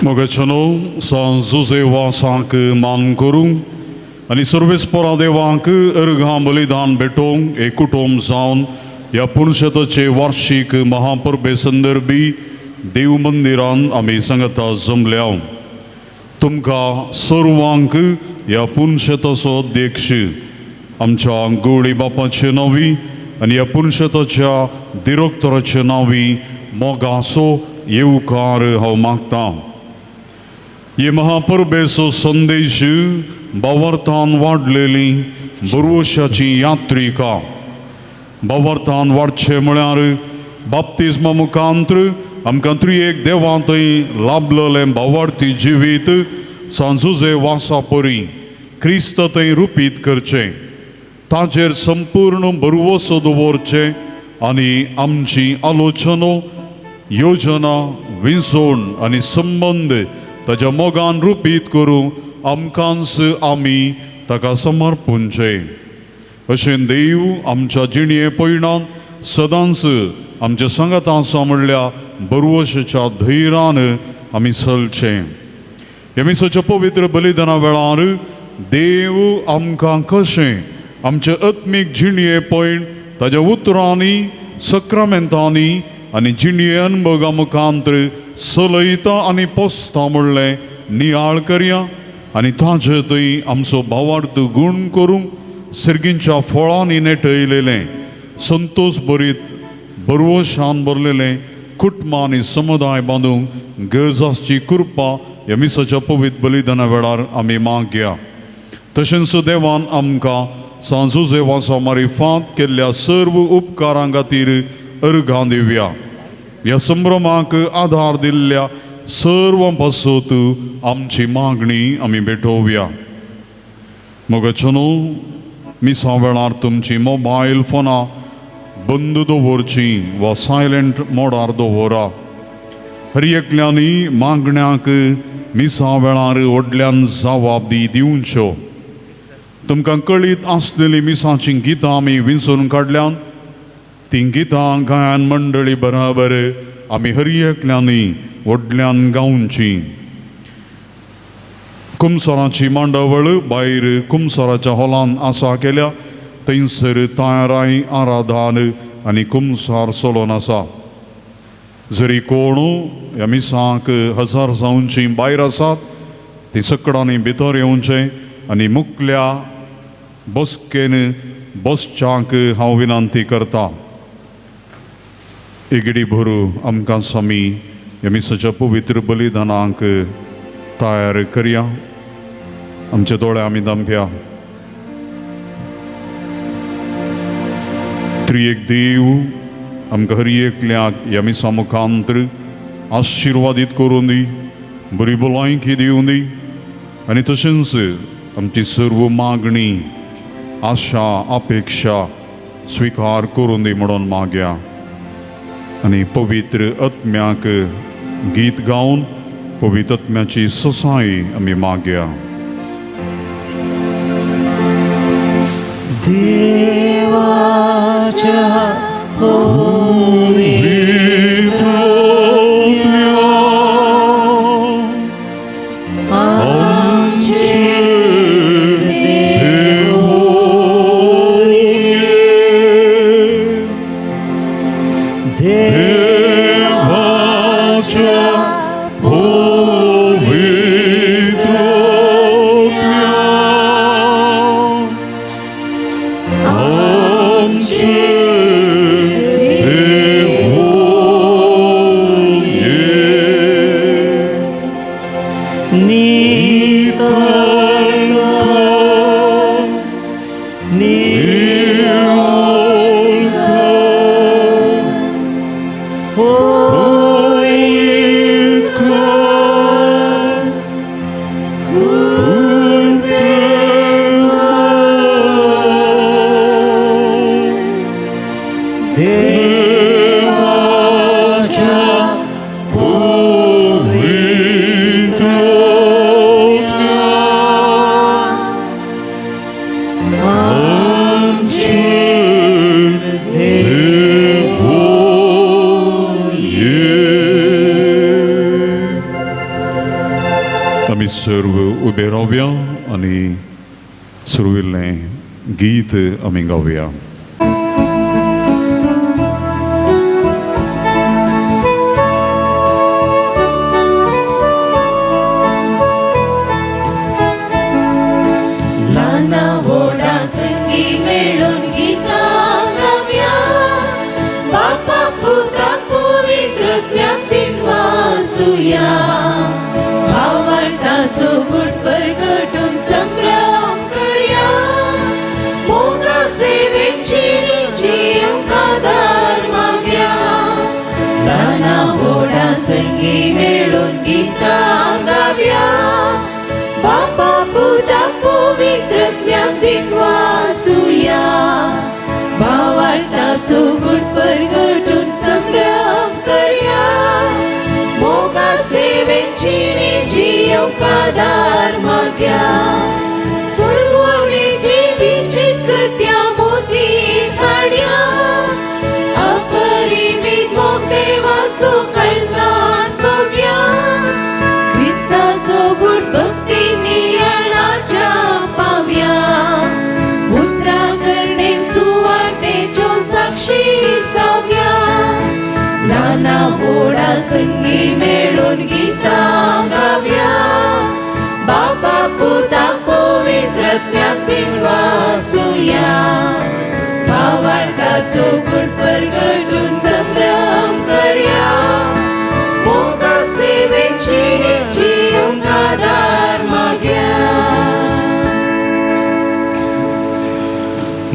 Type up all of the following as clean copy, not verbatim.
मोगचनो सांजुजे वासांक मान करूंक आनी सर्वेस्परा देवांक अर्घां बलिदान भेटोवंक एकूटोम जावन ह्या पुणशताचे वार्षिक महापर्वे संदर्भी देव मंदिरान आमी सांगता जमल्या. तुमकां सर्वांक ह्या पुणशताचो अध्यक्ष आमच्या गवळी बापाचे नांवी आनी ह्या पुणशताच्या डिरेक्टराचे नांवी मोगाचो येवकार हांव मागतां. हे महापर्वेचो संदेश भावार्थान वाडलेली बरवशाची यात्रिका. भावार्थान वाडचें म्हळ्यार बाप्तिस्मा मुखांत्र आमकां त्रिएक देवा थंय लाभलेलें भावार्थी जिवीत सांजुजे वासा परी क्रिस्त थंय रुपीत करचें, ताचेर संपूर्ण भरवोसो दवरचें आनी आमची आलोचना, योजना, विंचोण आनी संबंद ताच्या मोगान रुपीत करूं आमकांच आमी ताका समर्पूंचे. अशें देव आमच्या जिणये पयणान सदांच आमच्या संगत आसा म्हणल्या बरवशेच्या धैर्यान आमी चलचें. ह्या मिसाच्या पवित्र बलिदाना वेळार देव आमकां कशें आमचे आत्मीक जिणये पयण ताच्या उतरांनी, सक्रामेंतांनी आनी जिणये अनुभवा मुखांत्र चलयता आनी पोसता म्हणलें नियाळ करया आनी ताचे थंय आमचो भावार्थ गूण करूंक सर्गींच्या फळांनी नेटयलेलें संतोश भरीत बरवशान भरलेलें कुटुंब आनी समुदाय बांदूंक गरजाची कृपा ह्या मिसाच्या पवित्र बलिदाना वेळार आमी मागया. तशेंच देवान आमकां सांजुजे वासा मारिफांत केल्ल्या सर्व उपकारां खातीर अर्घां दिवया. ह्या संभ्रमाक आधार दिल्ल्या सर्व पासत आमची मागणी आमी भेटोवया. मोगचनो मिसा वेळार तुमची मोबायल फोनां बंद दवरची वा सायलेंट मोडार दवरा. हर एकल्यांनी मागण्यांक मिसा वेळार व्हडल्यान जबाब दिवच्यो. तुमकां कळीत आसलेली मिसाची गितां आमी विंचून काडल्यान ती गितां गायन मंडळी बराबर आमी हर एकल्यांनी व्हडल्यान गावची. कुमसाराची मांडावळ भायर कुमसाराच्या हॉलान आसा केल्या थंयसर तायराय आराधन आनी कुमसार चलोन आसा. जरी कोण ह्या मिसाक हजर जावची भायर आसात ती सकडांनी भितर येवचें आनी मुखल्या बसकेन बसच्यांक हांव विनंती करतां. एगडी भरू आमकां सामी ह्या मिसाच्या पवित्र बलिदानाक तयार करया. आमचे दोळे आमी धांपया. त्रिएक देव आमकां हर एकल्याक ह्या मिसा मुखांत्र आशिर्वादीत करून दी, बरी भलायकी दिवून दी आनी तशेंच आमची सर्व मागणी, आशा, अपेक्षा स्विकार करून दी म्हणून मागया. आनी पवित्र आत्म्याक गीत गावन पवित्र आत्म्याची ससाय आमी मागया. देवाच्या पवित्र आमचे देव देवाच्या आमी सर्व उबे रावया आनी सुरविल्लें गीत आमी गावया. ल्हाना व्हडा संगी मेळून गितां गावया, बापाक पुताक पवित्रत्म्याक दिन वासुया. भावार्था सोगुट परगटून संभ्रम करया, मोगा सेवेची जियेवंक आदार मागया. ल्हाना व्हडा संगी मेळून गितां गावया, बापा पुताक पवित्रत्म्याक दिन वासुया. भावार्था सोगुट परगटून संभ्रम करया, मोगा सेवेची जियेवंक आदार मागया. सुरवणेची विचित्रत्या मोती हाडया, अपरिमीत मोग देवाचो काळजान बगया. क्रिस्ता सोगुट भक्ती नियाळाच्या पावया, उतरां करणेन सुवार्तेच्यो साक्षी जावया. ल्हाना व्हडा संगी मेळून गितां गावया, बापा पुताक पवित्रत्म्याक दिन वासुया. भावार्था सोगुट परगटून संभ्रम करया, मोगा सेवेची जियेवंक आदार मागया.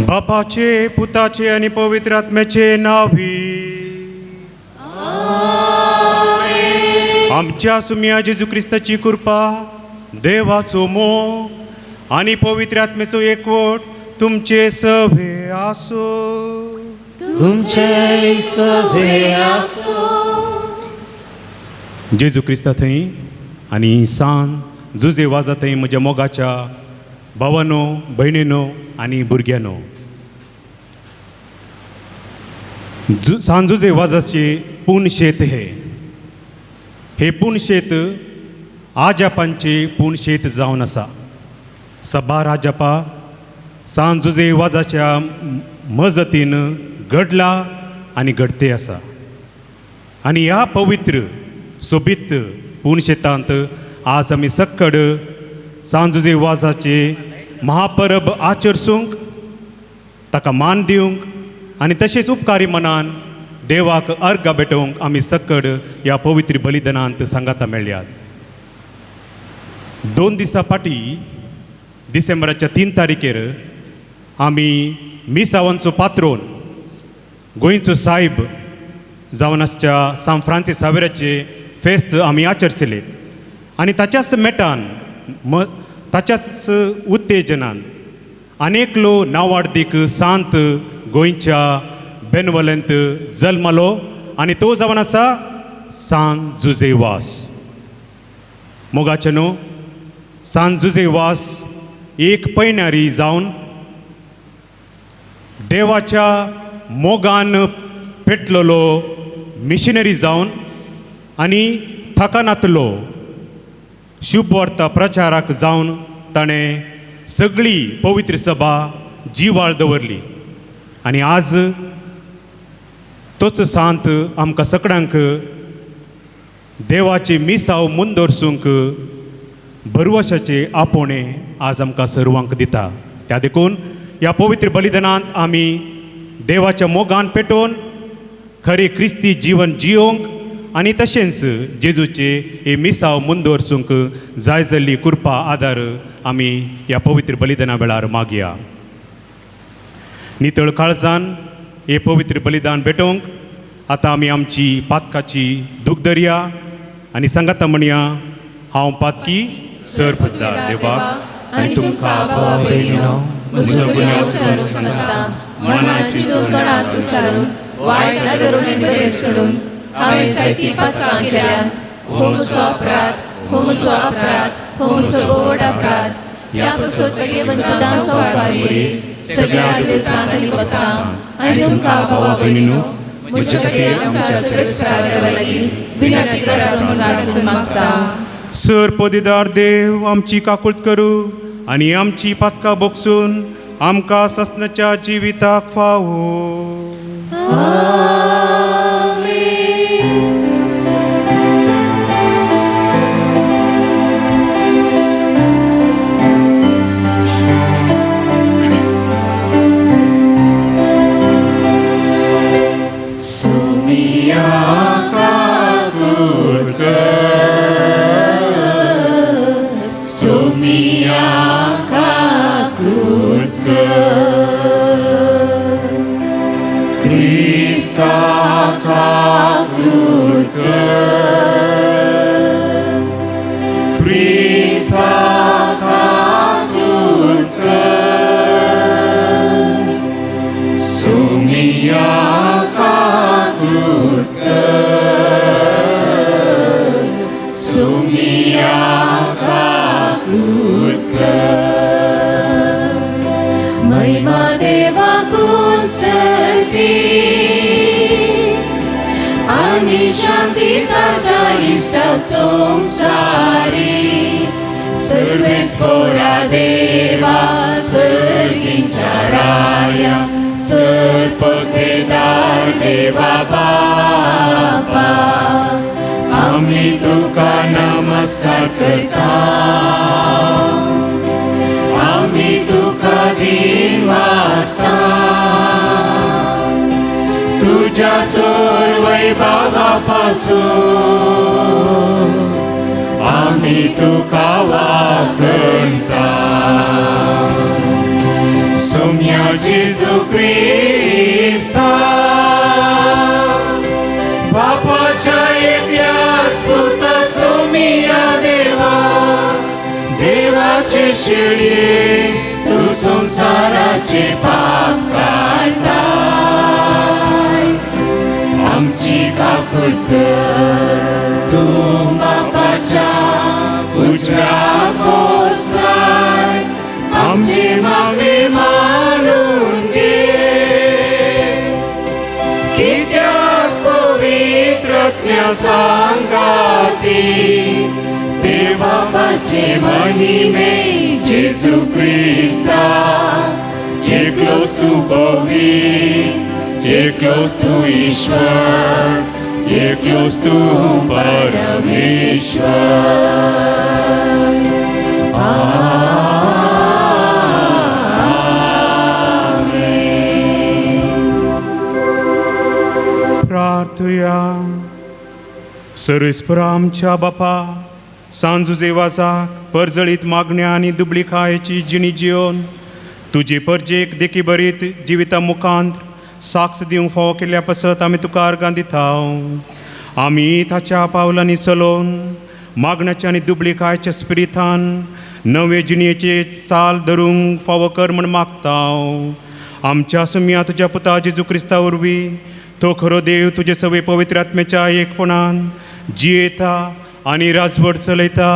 बापाचे पुताचे आणि पवित्र आत्म्याचे नावी. आमच्या सुम्या जेजू क्रिस्ताची कृपा, देवाचो मोग आणि पवित्र आत्म्याचो एकवट तुमचे सभे आसो. तुमचे सभे आसो. जेजू क्रिस्ता थंय आनी सांत जुजे वाजा थंय म्हज्या मोगाच्या भावानो, भयणीनो आनी भुरग्यानो. सांत जुजे वाजाचे पुणशेत हे पुणशेत आजापांचे पुणशेत जावन आसा. सभा राजापा सांत जुजे वाजाच्या मजतीन घडला आनी घडते आसा. आनी ह्या पवित्र सोबीत पुणशेतांत आज आमी सक्कड सांत जुजे वाजाचे महापरब आचरसूंक, ताका मान दिवंक आनी तशेंच उपकारी मनान देवाक अर्घ भेटोवंक आमी सक्कड ह्या पवित्र बलिदानांत सांगाता मेळ्ळ्यात. 2 दिसां फाटीं डिसेंबराच्या 3 तारखेर आमी मिसावांचो पात्रोन गोंयचो सायब जावन आसच्या सांत फ्रांसीस सावेराचे फेस्त आमी आचरतले. आनी ताच्याच मेटान ताच्याच उत्तेजनान अनेकलो नांवार्दीक सांत गोंयच्या बेनवलेंत जल्मलो आनी तो जावन आसा सांत जुजे वास. मोगाचे न्हू, सांत जुजे वास एक पैणारी जावन देवाच्या मोगान पेटलेलो मिशनरी जावन आनी थकानातलो शुभवार्ता प्रचारक जावन ताणें सगळी पवित्र सभा जिवाळ दवरली. आनी आज तोच सांत आमकां सगळ्यांक देवाची मिसाव मुंदोरसूंक भरवशाचे आपोणे आज आमकां सर्वांक दिता. त्या देखून ह्या पवित्र बलिदानांत आमी देवाच्या मोगान पेटोवन खरें क्रिस्ती जीवन जियोंक आनी तशेंच जेजूचे हे मिसाव मुंदोरसूंक जाय जाल्ली कृपा आदार आमी ह्या पवित्र बलिदाना वेळार मागया. नितळ काळजान हे पवित्र बलिदान भेटोवंक आतां आमी आमची पातकाची दूख धरया आनी सांगाता म्हणया, हांव पातकी सर पुत्ता देवाक आनी तुमकां बाबा भयणीनो म्हजो गुन्यांव सांगता. मनाची तोंडांत विसरून वायट नदरेन बरें सोडून हांवें जायतीं पातकां केल्यात. हो म्हजो अपराध, हो म्हजो अपराध, हो म्हजो गोड अपराध. ह्या पासून बेगे वंचितां सोंपारी सगळ्या देवतांक आनी भक्तांक आनी तुमकां बाबा भयणीनो म्हजे खातीर आमच्या सर्वेस्परा देवा लागीं विनंती करा म्हणून राजून मागता. सरपदीदार देव आमची काकुळट करू आनी आमची पातकां बोगसून आमकां ससनाच्या जिविताक फावो. महिमा देवाकून सरती आणि शांती ताच्या इष्टा संसारी सर्वेस्परा देवा सर्गींच्या राया सरपदवेदार देवा बापा आम्ही तुका नमस्कार करता. आम्ही तुका दिन वाजता तुझ्या सोर वैभवापासून आम्ही तुका वाखणता. सोम्या जेजू ख्रिस्ता बापाच्या एकल्या स्पुता सोमिया देवा देवाचे शेळये तू संसाराचे पाप काढताय. आमची काकुळट कर तू बापाच्या उजव्यात बसलाय. आमचे मागणे मानून घे कित्याक पवित्रत्या सांगाती देवाचे महिमे जेजू ख्रिस्ता एकलोच तू पवित्र एकलोच तू ईश्वर एकलोच तू परमेश्वर. प्रार्थया. सर्वेस्परा आमच्या बापा सांजू जेवासाक परजळीत मागण्या आनी दुबळी खायची जिणी जिवन तुजे परजेक देखी बरीत जिविता मुखांत साक्ष दिवंक फावो केल्ल्या पासत आमी तुका अर्गां दिता. आमी ताच्या पावलांनी चलोवन मागण्याच्या आनी दुबळी खायच्या स्पिरितान नवे जिणेचे चाल धरूंक फावो कर म्हण मागता. आमच्या सुम्या तुज्या पुता जेजू क्रिस्ता वरवीं तो खरो देव तुजे सवे पवित्र आत्म्याच्या एकपणान जियेता आनी राजवट चलयता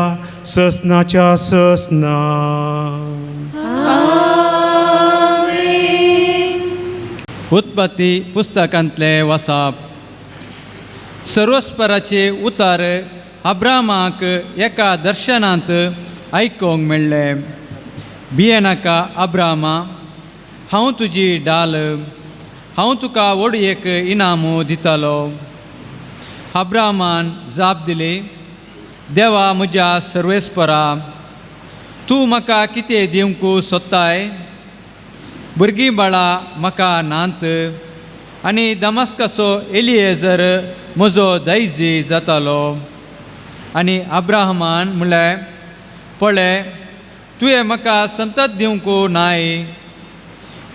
ससनाच्या ससना. उत्पत्ती पुस्तकांतले वाचप. सर्वस्पराचे उतार अब्रामाक एका दर्शनांत आयकोंक मेळ्ळे. भियेनाका अब्रामा, हांव तुजी डाल, हांव तुका व्हडयेक इनामू दितालो. अब्रामान जाप दिली, देवा म्हज्या सर्वेस्परा, तूं म्हाका कितें दिवंक सोदताय? भुरगीं बाळा म्हाका नांत आनी दमस्काचो एलिएझर म्हजो दैजी जातालो. आनी अब्राहमान म्हणलें, पळय, तुवें म्हाका संतत दिवंक नाय.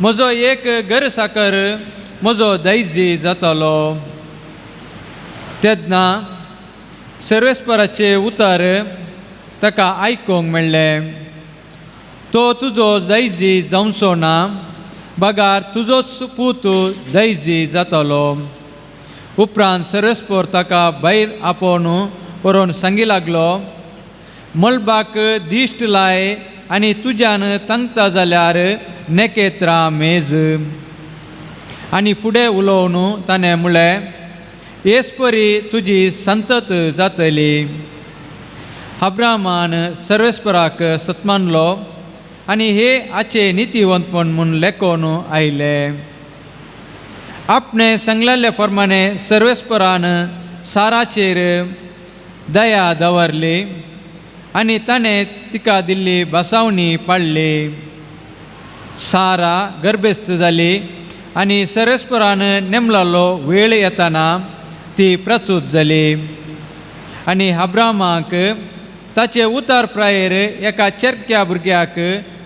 म्हजो एक घर साकर म्हजो दैजी जातालो. तेन्ना सर्वेस्पराचे उतर ताका आयकोंक मेळ्ळें, तो तुजो दैजी जावचो ना, बागार तुजोच पूत दैजी जातालो. उपरांत सर्वेस्पर ताका भायर आपोवन व्हरोन सांगी लागलो, मळबाक दिश्ट लाय आनी तुज्यान तांगता जाल्यार नेकेत्रा मेज. आनी फुडें उलोवन ताणें म्हणलें, येसपरी तुजी संतत जातली. अब्राहमान सर्वेस्पराक सतमानलो आनी हे आचे नितीवंतपण म्हूण लेखोन आयले. आपणे सांगलेल्या प्रमाणे सर्वेस्परान साराचेर दया दवरली आनी ताणें तिका दिल्ली बसावणी पाळ्ळी. सारा गर्भस्थ जाली आनी सर्वेस्परान नेमलेलो वेळ येताना ती प्रसूत जाली. आनी अब्राहमाक ताचे उतार प्रायेर एका चेरक्या भुरग्याक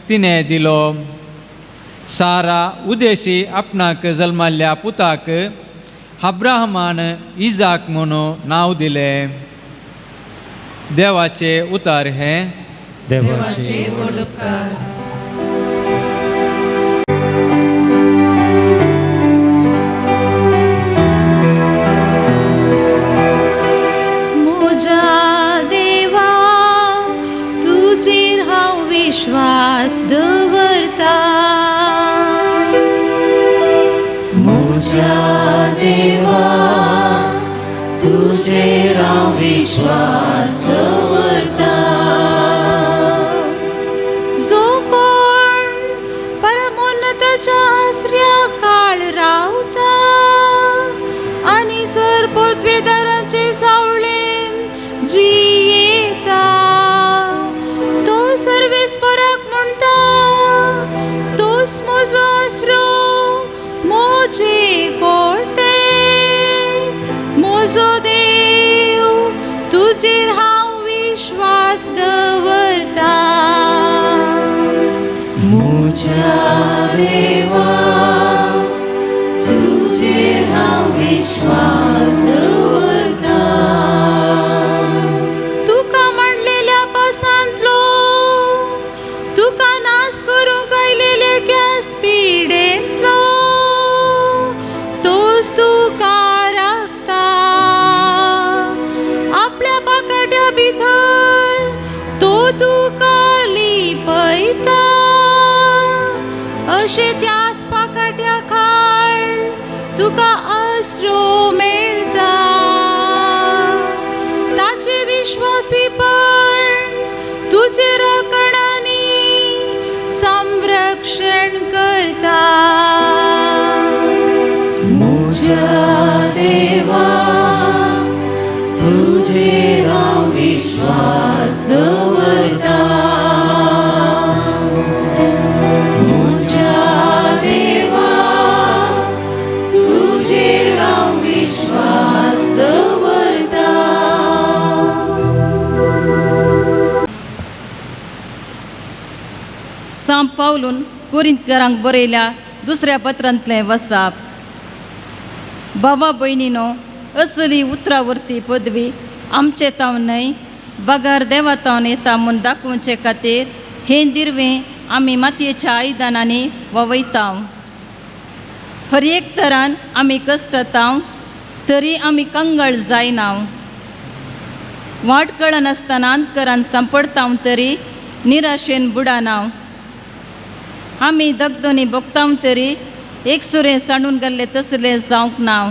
तिणें दिलो. सारा उदेशी आपणाक जल्माल्ल्या पुताक अब्राहमान इजाक म्हणून नांव दिलें. देवाचे उतार हे. देवाचे व्हड उपकार. विश्वास दवरता. म्हज्या देवा तुजेर हांव विश्वास दवरता. जो कोण परमोन्नताच्या आश्रया काळ रावता आनी सर पृथ्वीदाराचे सावळेन जियेता, तो सर्वेस्पराक म्हणटा, तोच म्हजो आसरो, म्हजे कोटे, म्हजो देव, तुजेर हांव विश्वास दवरता. म्हज्या देवा तुजेर हांव विश्वास दवरता. तुका मांडलेल्या पासांतलो, तुका नाश करूंक आयलेले गॅस पिडेंतलो, तोच तुका राखता. आपल्या पाकाट्या भितर तो तुका लिपयता. अशें त्याच पाकाट्या खाळ तुका आसरो मेळटा. ताचे विश्वासीपण तुजे राखणांनी संरक्षण करता. म्हज्या देवा तुजेर हांव विश्वास दवरता. म्हज्या देवा तुजेर हांव विश्वास दवरता. सांत पावलून कोरिंथकारांक बरयल्या दुसऱ्या पत्रांतलें वसाप. बाबा भयणीनो, असली उतरावरती पदवी आमचे तावन न्हय, बगार देवा तावन येता म्हूण दाखोवचे खातीर हें दिर्वें आमी मातयेच्या आयदनांनी ववयताव. हर एक तरान आमी कश्टताव, तरी आमी कंगळ जायनाव. वाट कळनासतना अंतकरान सांपडताव, तरी निराशेन बुडानाव. आमी दगदोनी भोगताव, तरी एकसुरें सांडून घाल्ले तसले जावंक नाव.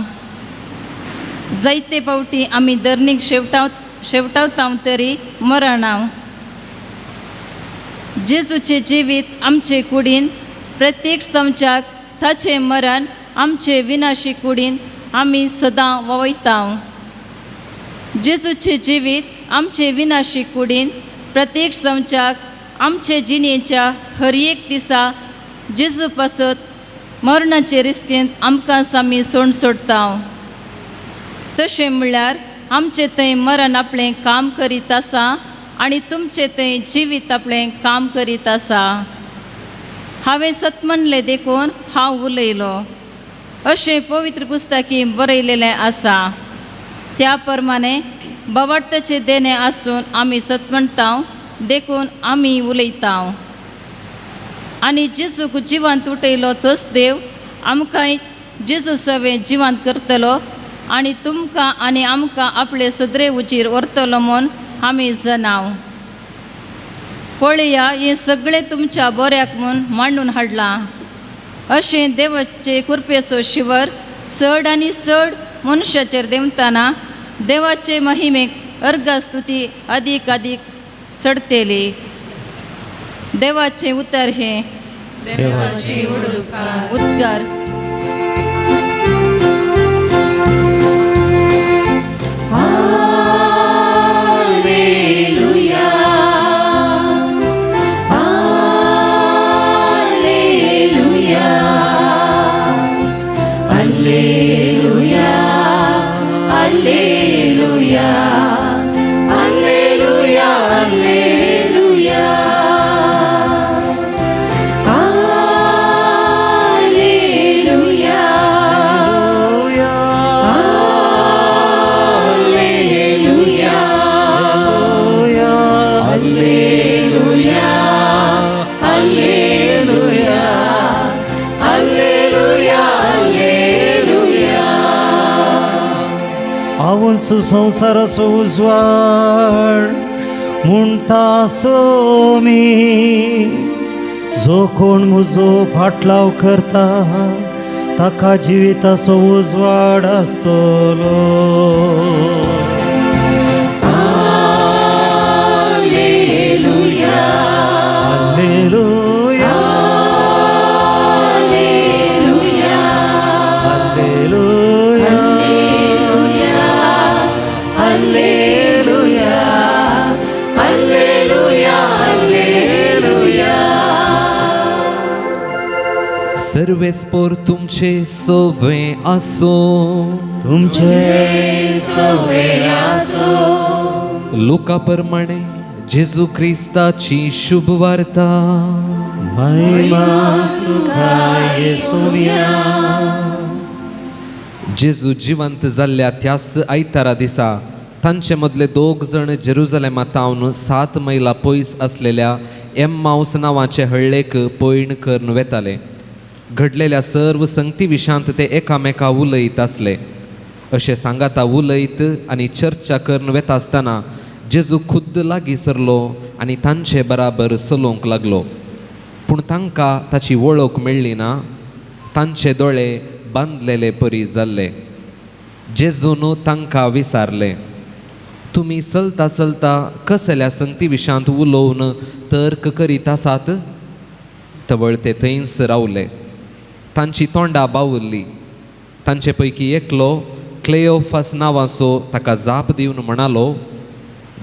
जायते फावटी आमी धरणीक शेवटावताव, तरी मरणाव. जेजूचे जिवीत आमचे कुडीन, प्रत्येक समच्याक ताचे मरण आमचे विनाशी कुडीन आमी सदां ववयताव. जेजूचे जिवीत आमचे विनाशी कुडीन, प्रत्येक समच्याक आमचे जिणेच्या हर एक दिसा जेजू पासत मरणाचे रिस्केंत आमकां आमी सोडताव. तशें म्हणल्यार आमचे थंय मरण आपलें काम करीत आसा आनी तुमचे थंय जिवीत आपलें काम करीत आसा. हांवें सतमनलें देखून हांव उलयलो, अशें पवित्र पुस्तकी बरयलेलें आसा. त्या प्रमाणे बावार्थाचे देणे आसून आमी सतमणटाव, देखून आमी उलयताव. आनी जेजूक जिवांत उठयलो तोच देव आमकांय जेजू सवे जिवांत करतलो आनी तुमकां आनी आमकां आपले सदरे उजीर व्हरतलो म्हूण आमी जनाव. पळया, हें सगळें तुमच्या बऱ्याक म्हूण मांडून हाडलां. अशें देवाचे कृपेचो शिवर चड आनी चड मनशाचेर देंवतना देवाचे महिमेक अर्घस्तुती अधिक सडतेली. देवाचे उतर हे देवाची उडुकार. उद्गार. आवनसो संवसाराचो उजवाड म्हणटा मी, जो कोण म्हजो फाटलाव करता ताका जिविताचो उजवाड आसतलो. सर्वेस्पोर तुमचे सोवे आसो, तुमचे लोका प्रमाणे जेजू ख्रिस्ताची शुभ वार्ता. महिमा तुका येसुया. जेजू जिवंत जाल्ल्या त्याच आयतारा दिसा तांचे मदले 2 जण जेरुजलेमा तावन 7 मैला पयस असलेल्या एम्माऊस नांवाचे हळ्ळेक पयण करून वेताले. घडलेल्या सर्व संगती विशांत ते एकामेका उलयत असले. अशें सांगाता उलयत आनी चर्चा करून वेता आसतना जेजू खुद्द लागीं सरलो आनी तांचे बराबर चलोवंक लागलो. पूण तांकां ताची वळख मेळ्ळी ना. तांचे दोळे बांदलेले परी जाल्ले. जेजून तांकां विचारले, तुमी चलता चलता कसल्या संगती विशांत उलोवन तर्क करीत आसात? तवळ ते थंयच रावले. तांची तोंडां बावुरलीं. तांचे पैकी एकलो क्लेओफास नांवाचो ताका जाप दिवन म्हणालो,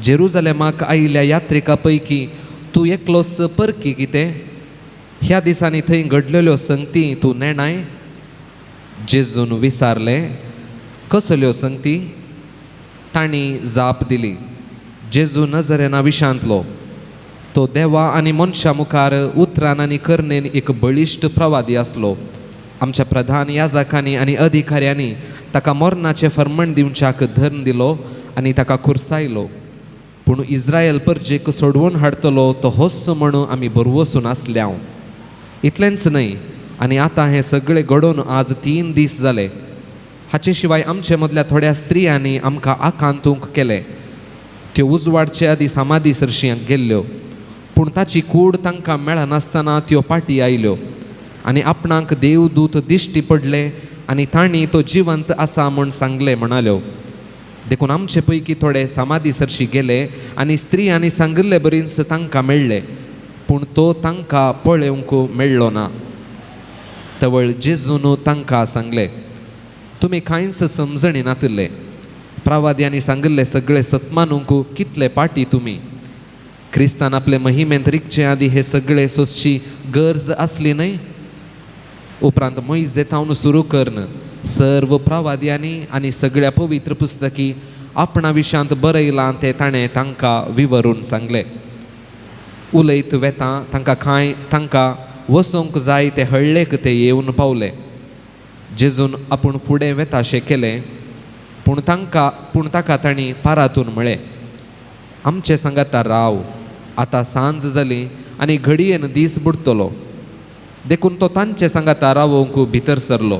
जेरुजलेमाक आयिल्ल्या यात्रिका पैकी तूं एकलोच परकी कितें? ह्या दिसांनी थंय घडलेल्यो संगती तूं नेणाय? जेजून विचारले, कसल्यो संगती? तांणी जाप दिली, जेजू नजरेना विशांतलो. तो देवा आनी मनशा मुखार उतरान आनी कर्णेन एक बळिश्ट प्रवादी आसलो. आमच्या प्रधान याजकांनी आनी अधिकाऱ्यांनी ताका मरणाचें फर्मण दिवच्याक धर्म दिलो आनी ताका खुर्सायलो. पूण इस्रायल परजेक सोडवून हाडतलो तो होस म्हणून आमी बरवसून आसल्याव. इतलेंच न्हय, आनी आतां हें सगळें घडोवन आज 3 दीस जाले. हाचे शिवाय आमचे मदल्या थोड्या स्त्रियांनी आमकां आकांतूंक केले. त्यो उजवाडचे आदी समाधी सरशींक गेल्ल्यो. पूण ताची कूड तांकां मेळनासतना त्यो पाटी आयल्यो आनी आपणाक देवदूत दिश्टी पडले आनी तांणी तो जिवंत आसा म्हूण सांगले म्हणाल्यो. देखून आमचे पैकी थोडे समाधी सरशी गेले आनी स्त्रियांनी सांगिल्ले बरींच तांकां मेळ्ळे, पूण तो तांकां पळोवंक मेळ्ळो ना. तवळ जेजून तांकां सांगले, तुमी कांयच समजणी नातले. प्रवाद्यांनी सांगिल्ले सगळे सतमानूंक कितले पाटी तुमी. क्रिस्तान आपले महिमेंत रिगचे आदी हे सगळे सोसची गरज आसली न्हय. उपरांत मोइजेतावन सुरू करन सर्व प्रवाद्यांनी आनी सगळ्या पवित्र पुस्तकी आपणा विशांत बरयलां ते ताणें तांकां विवरून सांगले. उलयत वेतां तांकां वसोंक जाय ते हळ्ळेक ते येवन पावले. जेजून आपूण फुडें वेताशें केलें, पूण ताका तांणी पारातून म्हळें, आमचे सांगाता राव, आतां सांज जाली आनी घडयेन दीस बुडतलो. देखून तो तांचे सांगाता रावोंक भितर सरलो.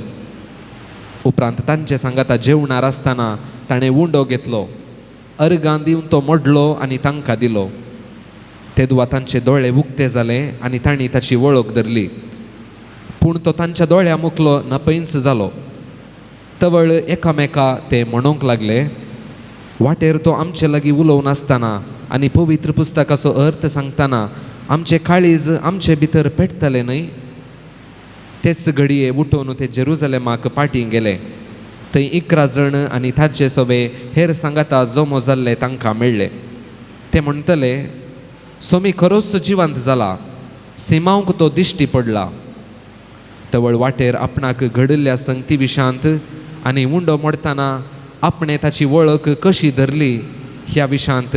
उपरांत तांचे सांगाता जेवणार आसतना ताणें उंडो घेतलो, अर्गां दिवन तो मोडलो आनी तांकां दिलो. तेदुआ तांचे दोळे उक्ते जाले आनी तांणी ताची वळख धरली. पूण तो तांच्या दोळ्या मुखलो नपैंच जालो. तवळ एकामेका ते म्हणूंक लागले, वाटेर तो आमचे लागीं उलोवन आसतना आनी पवित्र पुस्तकाचो अर्थ सांगतना आमचे काळीज आमचे भितर पेटतले न्हय. तेच घडये उठोवन ते जेरुजलेमाक पाटी गेले. थंय 11 जण आनी ताचे सवे हेर सांगाता जमो जाल्ले तांकां मेळ्ळे. ते म्हणटले, सोमी खरोच जिवंत जाला, सिमांक तो दिश्टी पडला. तवळ वाटेर आपणाक घडिल्ल्या संगती विशांत आनी उंडो मोडतना आपणे ताची वळख कशी धरली ह्या विशांत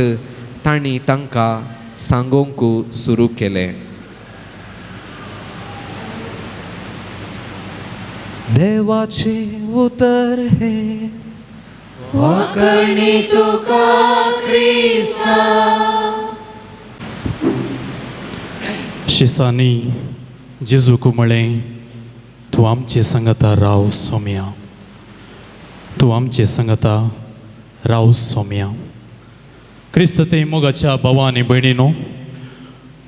तांणी तांकां सांगोंक सुरू केले. देवाचे उतर हे वखणी तुका क्रिस्ता. शिसांनी जेजूक म्हळें, तूं आमचे सांगता राव सोम्या, तूं आमचे सांगता राव सोम्या. क्रिस्त ते मोगाच्या भावा आनी भयणीनो,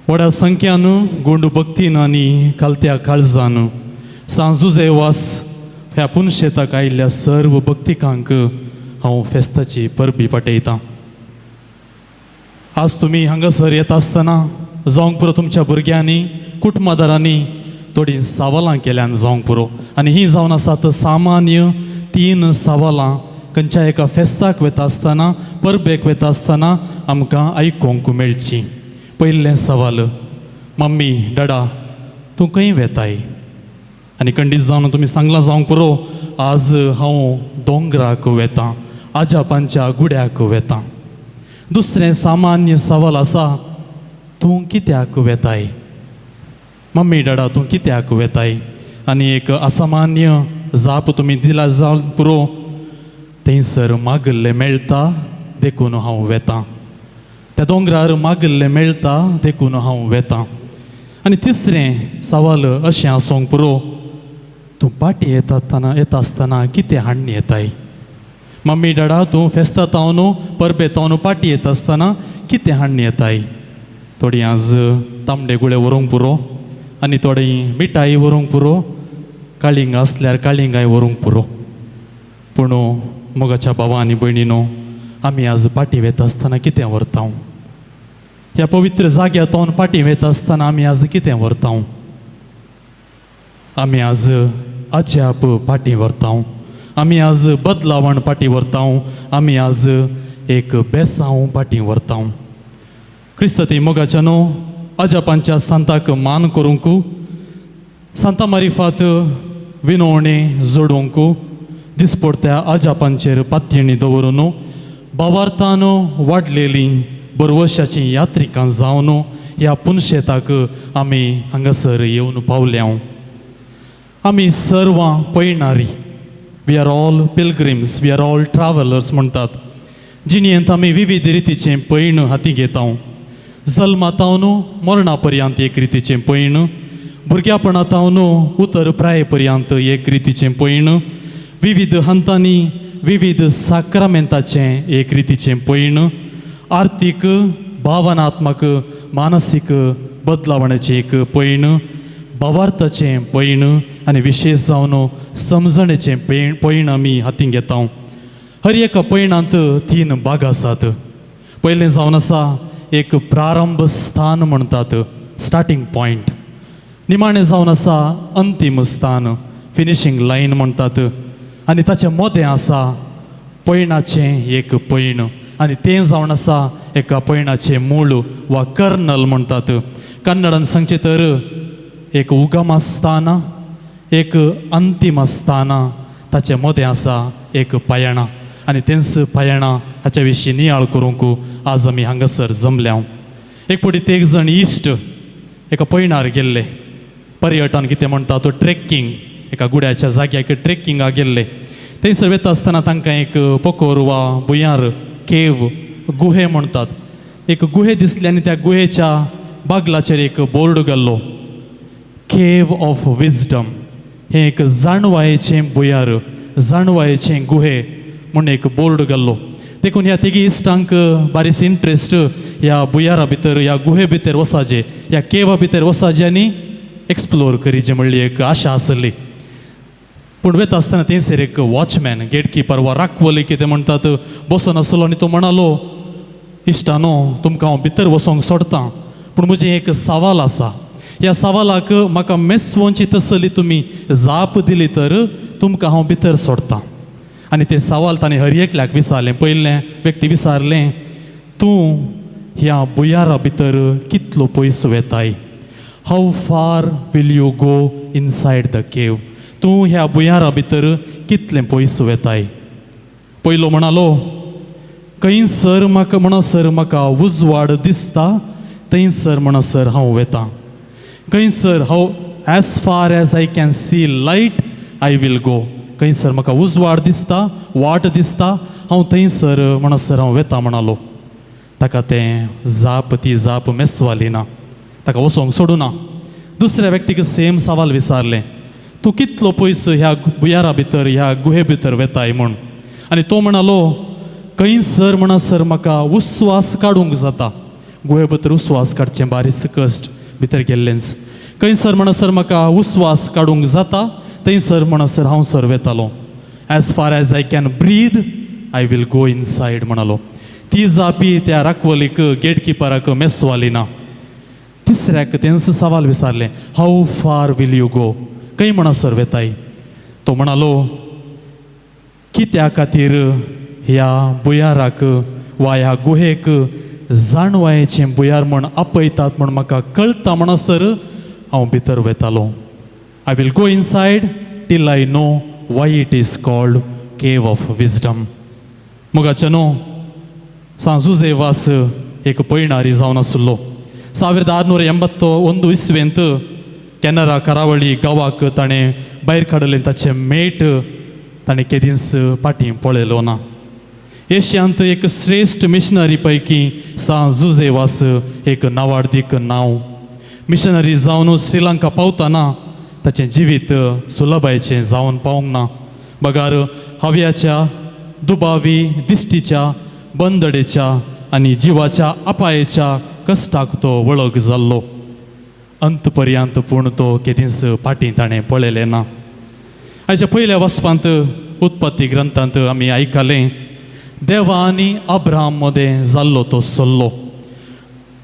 व्हडा संख्यान गोंड भक्तीन आनी कालत्या काळजान सांजुजे वास ह्या पुनशेताक आयिल्ल्या सर्व भक्तिकांक हांव फेस्ताची परबी पाठयतां. आज तुमी हांगासर येता आसतना जावंक पुरो तुमच्या भुरग्यांनी कुटुंबादारांनी थोडीं सावलां केल्यान जावंक पुरो. आनी ही जावन आसात सामान्य 3 सावलां खंयच्या एका फेस्ताक वता आसतना, परबेक वता आसतना आमकां आयकूंक मेळची. पयलें सवाल, मम्मी डाडा तूं खंय वेताय? आनी खंडीत जावन तुमी सांगलां जावंक पुरो, आज हांव दोंगराक वेतां, आजापांच्या गुड्याक वेतां. दुसरें सामान्य सवाल आसा, तूं कित्याक वेताय? मम्मी डाडा तूं कित्याक वेताय? आनी एक असामान्य जाप तुमी दिला जावंक पुरो, थंयसर मागल्लें मेळटा देखून हांव वेतां. त्या दोंगरार मागल्लें मेळटा देखून हांव वेतां. आनी तिसरें सवाल अशें आसूंक पुरो, तूं पाटी येता आसतना कितें हाडून येताय? मम्मी डाडा तूं फेस्ता तावन परबे तावन पाटी येता आसतना कितें हाडून येताय? थोडीं आज तांबडे गुळे व्हरूंक पुरो, आनी थोडीं मिठाई व्हरूंक पुरो, काळिंग आसल्यार काळिंगाय व्हरूंक पुरो. पूण मोगाच्या भावा आनी भयणीनो, आमी आज पाटी वेता आसतना कितें व्हरता? ह्या पवित्र जाग्यार तावन पाटी वेता आसतना आमी आज कितें व्हरता? आमी आज अजाप पाटी व्हरता, आमी आज बदलावण पाटी व्हरता, आमी आज एक बेसांव पाटी व्हरता. क्रिस्त ते मोगाच्यानो, अजापांच्या सांताक मान करूंक, सांता मारिफात विनवणें जोडूंक, दिसपडत्या अजापांचेर पातयणी दवरून भावार्थान वाडलेली बरवर्साची यात्रिकां जावन ह्या पुनशेताक आमी हांगासर येवन पावल्या. आमी सर्वां पळयणारी, we are all pilgrims, we are all travellers म्हणटात, जिणेंत आमी विविध रितीचें पैण हाती घेता. जल्मातावन मरणा पर्यंत एक रितीचें पैण, भुरग्यापणातावन उतर प्राये पर्यंत एक रितीचें पैण, विविध हंतांनी विविध साक्रामेंताचें एक रितीचें पैण, आर्थीक भावनात्मक मानसीक बदलावणाचें एक पैण, भावार्थाचें पैण आनी विशेश जावन समजणेचें पैण आमी हातीन घेता. हर एका पैणांत 3 भाग आसात. पयलें जावन आसा एक प्रारंभ स्थान म्हणटात, स्टार्टींग पॉयंट. निमाणें जावन आसा अंतीम स्थान, फिनिशींग लायन म्हणटात. आनी ताचें मोदें आसा पैणाचें एक पैण, आनी तें जावन आसा एका पैणाचें मूळ वा कर्नल म्हणटात. कन्नडान सांगचें तर एक उगम स्थान, एक अंतीम स्थान, ताचें मोदें आसा एक पायणां. आनी तेंच पायणां हाच्या विशीं नियाळ करूंक आज आमी हांगासर जमल्या. एक पडीत एक जण इश्ट एका पैणार गेल्ले. पर्यटन कितें म्हणटा तो ट्रेकिंग, एका गुड्याच्या जाग्याक ट्रेकिंगाक गेल्ले. थंयसर वता आसतना तांकां एक पोकोर वा भुंयार केव, गुहे म्हणटात, एक गुहे दिसली. आनी त्या गुहेच्या बागलाचेर एक बोर्ड घाल्लो, केव ऑफ विजडम. हें एक जाणवायेचें भुंयार, जाणवायेचें गुहे म्हूण एक बोर्ड घाल्लो. देखून ह्या तिगी इश्टांक बारीस इंट्रस्ट ह्या भुंयारा भितर, ह्या गुहे भितर वसाचे, ह्या केवा भितर वसाचे आनी एक्सप्लोर करीचे म्हणली एक आशा आसली. पूण वता आसतना थंयसर एक वॉचमॅन गेटकीपर वा राखवली कितें म्हणटात बसून आसलो आनी तो म्हणालो इश्टानो तुमकां हांव भितर वचोंक सोडतां पूण म्हजें एक सवाल आसा ह्या सवालाक म्हाका मेसवोंची तसली तुमी जाप दिली तर तुमकां हांव भितर सोडतां आनी ते सवाल ताणें हर एकल्याक विचारलें पयलें व्यक्ती विचारलें तूं ह्या बुयारा भितर कितलो पयस वेताय how far will you go inside the cave तूं ह्या बुयारा भितर कितलें पयस वेताय पयलो म्हणालो खंयसर म्हाका उजवाड दिसता थंयसर म्हणसर हांव वेतां खंयसर हांव as far as I can see light I will go खंयसर म्हाका उजवाड दिसता वाट दिसता हांव थंयसर म्हणसर हांव वेतां म्हणालो ताका तें ती जाप मेसवाली ना ताका वचोंक सोडूं ना दुसऱ्या व्यक्तीक सेम सवाल विचारलें तूं कितलो पयस ह्या बुयारा भितर ह्या गुहे भितर वेताय म्हूण आनी तो म्हणालो खंयसर म्हणसर म्हाका उस्वास काडूंक जाता गुहे भितर उस्वास काडचें बारीक कश्ट भितर गेल्लेंच खंयसर म्हणसर म्हाका उस्वास काडूंक जाता थंयसर म्हणसर हांव सर वेतालो as far as I can breathe I will go inside म्हणालो ती जापी त्या राखवलीक गेटकीपराक मेसवाली ना तिसऱ्याक तेंच सवाल विचारलें हाऊ फार वील यू गो खंय म्हणसर वेताय तो म्हणालो कित्या खातीर ह्या बुयाराक वा ह्या गुहेक जाणवायेचें बुयार म्हण आपयतात म्हण म्हाका कळटा म्हणसर हांव भितर वेतालो I will go inside till I know why it is called cave of wisdom मोगाचे न्हू सांजुजे वास एक पैणारी जावन आसलो 1681 इस्वेंत कॅनरा करावळी गांवाक ताणें भायर काडलें ताचें मेट ताणें केदींच फाटीं पळयलो ना एशियांत एक श्रेश्ठ मिशनरी पैकी सांजुजेवास एक नावाडदीक नांव मिशनरी जावन श्रीलंका पावतना ताचें जिवीत सुलभायेचें जावन पावूंक ना बगार हव्याच्या दुबावी दिश्टीच्या बंदडेच्या आनी जिवाच्या अपायेच्या कश्टाक तो वळख जाल्लो अंत पर्यंत पूण तो केदींच फाटीं ताणें पळयलें ना हाच्या पयल्या वचपांत उत्पत्ती ग्रंथांत आमी आयकलें देवा आनी अब्राहम मदें जाल्लो तो सल्लो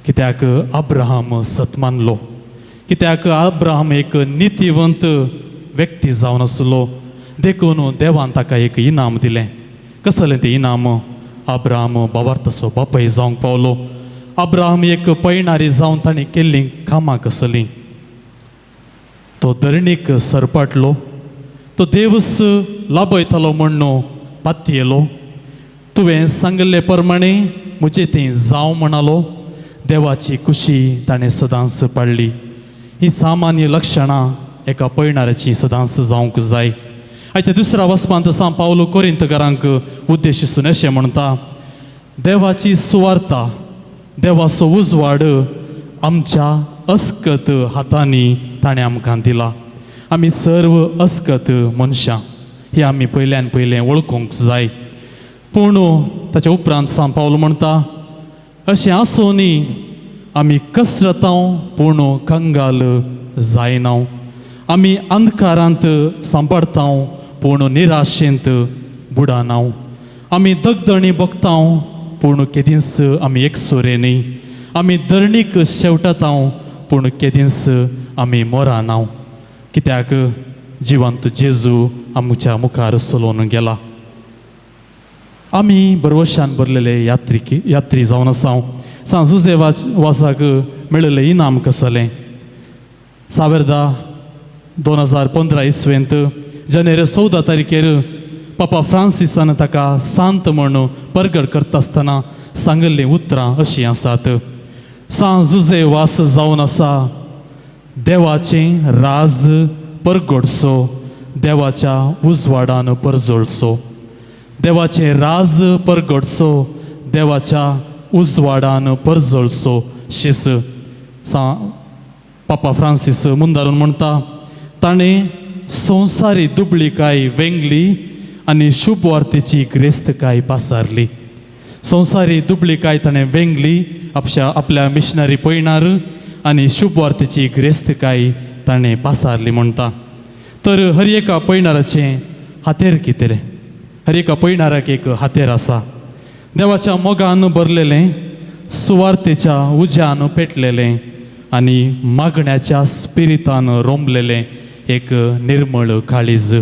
कित्याक अब्राहम सत मानलो कित्याक अब्राहम एक नितीवंत व्यक्ती जावन आसलो देखून देवान ताका एक इनाम दिलें कसलें तें इनाम अब्राहम बावार्थाचो बापाय जावंक पावलो अब्राहम एक पैणारी जावन ताणें केल्लीं कामां कसलीं तो धरणीक सरपटलो तो देवस लाभयतालो म्हण पातयेलो तुवें सांगले प्रमाणे म्हजें तें जावं म्हणालो देवाची खुशी ताणें सदांच पाडली ही सामान्य लक्षणां एका पैणाऱ्याची सदांच जावंक जाय आयच्या दुसऱ्या वचपांत सांग पावलो कोरिंतकारांक उद्देशिसून अशें म्हणटा देवाची सुवार्ता देवाचो उजवाड आमच्या अस्कत हातांनी ताणें आमकां दिला आमी सर्व अस्कत मनशां ही आमी पयल्यान पयलें वळखूंक जाय पूण ताच्या उपरांत सांग पावलो म्हणटा अशें आसुनी आमी कसरतांव पूण कंगाल जायना आमी अंधकारांत सांबाळतांव पूण निराशेंत बुडानाव आमी दगदणी बगतांव पूण केदींच आमी एकसुरे न्ही आमी धरणीक शेवटातांव पूण केदींच आमी मोरानाव कित्याक जिवंत जेजू आमच्या मुखार चलोवन गेला आमी बरवशान भरलेले यात्री जावन आसा सांजुजे वासाक मेळिल्लें इनाम कसलें 2015 इस्वेंत जानेर 14 तारखेर पापा फ्रांसिसान ताका सांत म्हण परगट करता आसतना सांगिल्लीं उतरां अशीं आसात सांजुजे वास जावन आसा देवाचें राज परगडचो देवाच्या उजवाडान परजळचो देवाचें राज परगडचो देवाच्या उजवाडान परजळचो शिस पापा फ्रांसीस मुंदारून म्हणटा ताणें संवसारी दुबळीकाय वेंगली आनी शुभवार्तेची ग्रेस्तकाय पासारली संवसारी दुबळीकाय ताणें वेंगली आपल्या मिशनरी पयणार आनी शुभवार्तेची ग्रेस्तकाय ताणें पासारली म्हणटा तर हर एका पळणाराचें हातेर कितें हर एका पळणाराक एक हातेर आसा. देवाच्या मोगान भरलेलें, सुवार्थेच्या उज्यान पेटलेलें आनी मागण्याच्या स्पिरितान रोंबलेलें एक निर्मळ काळीज.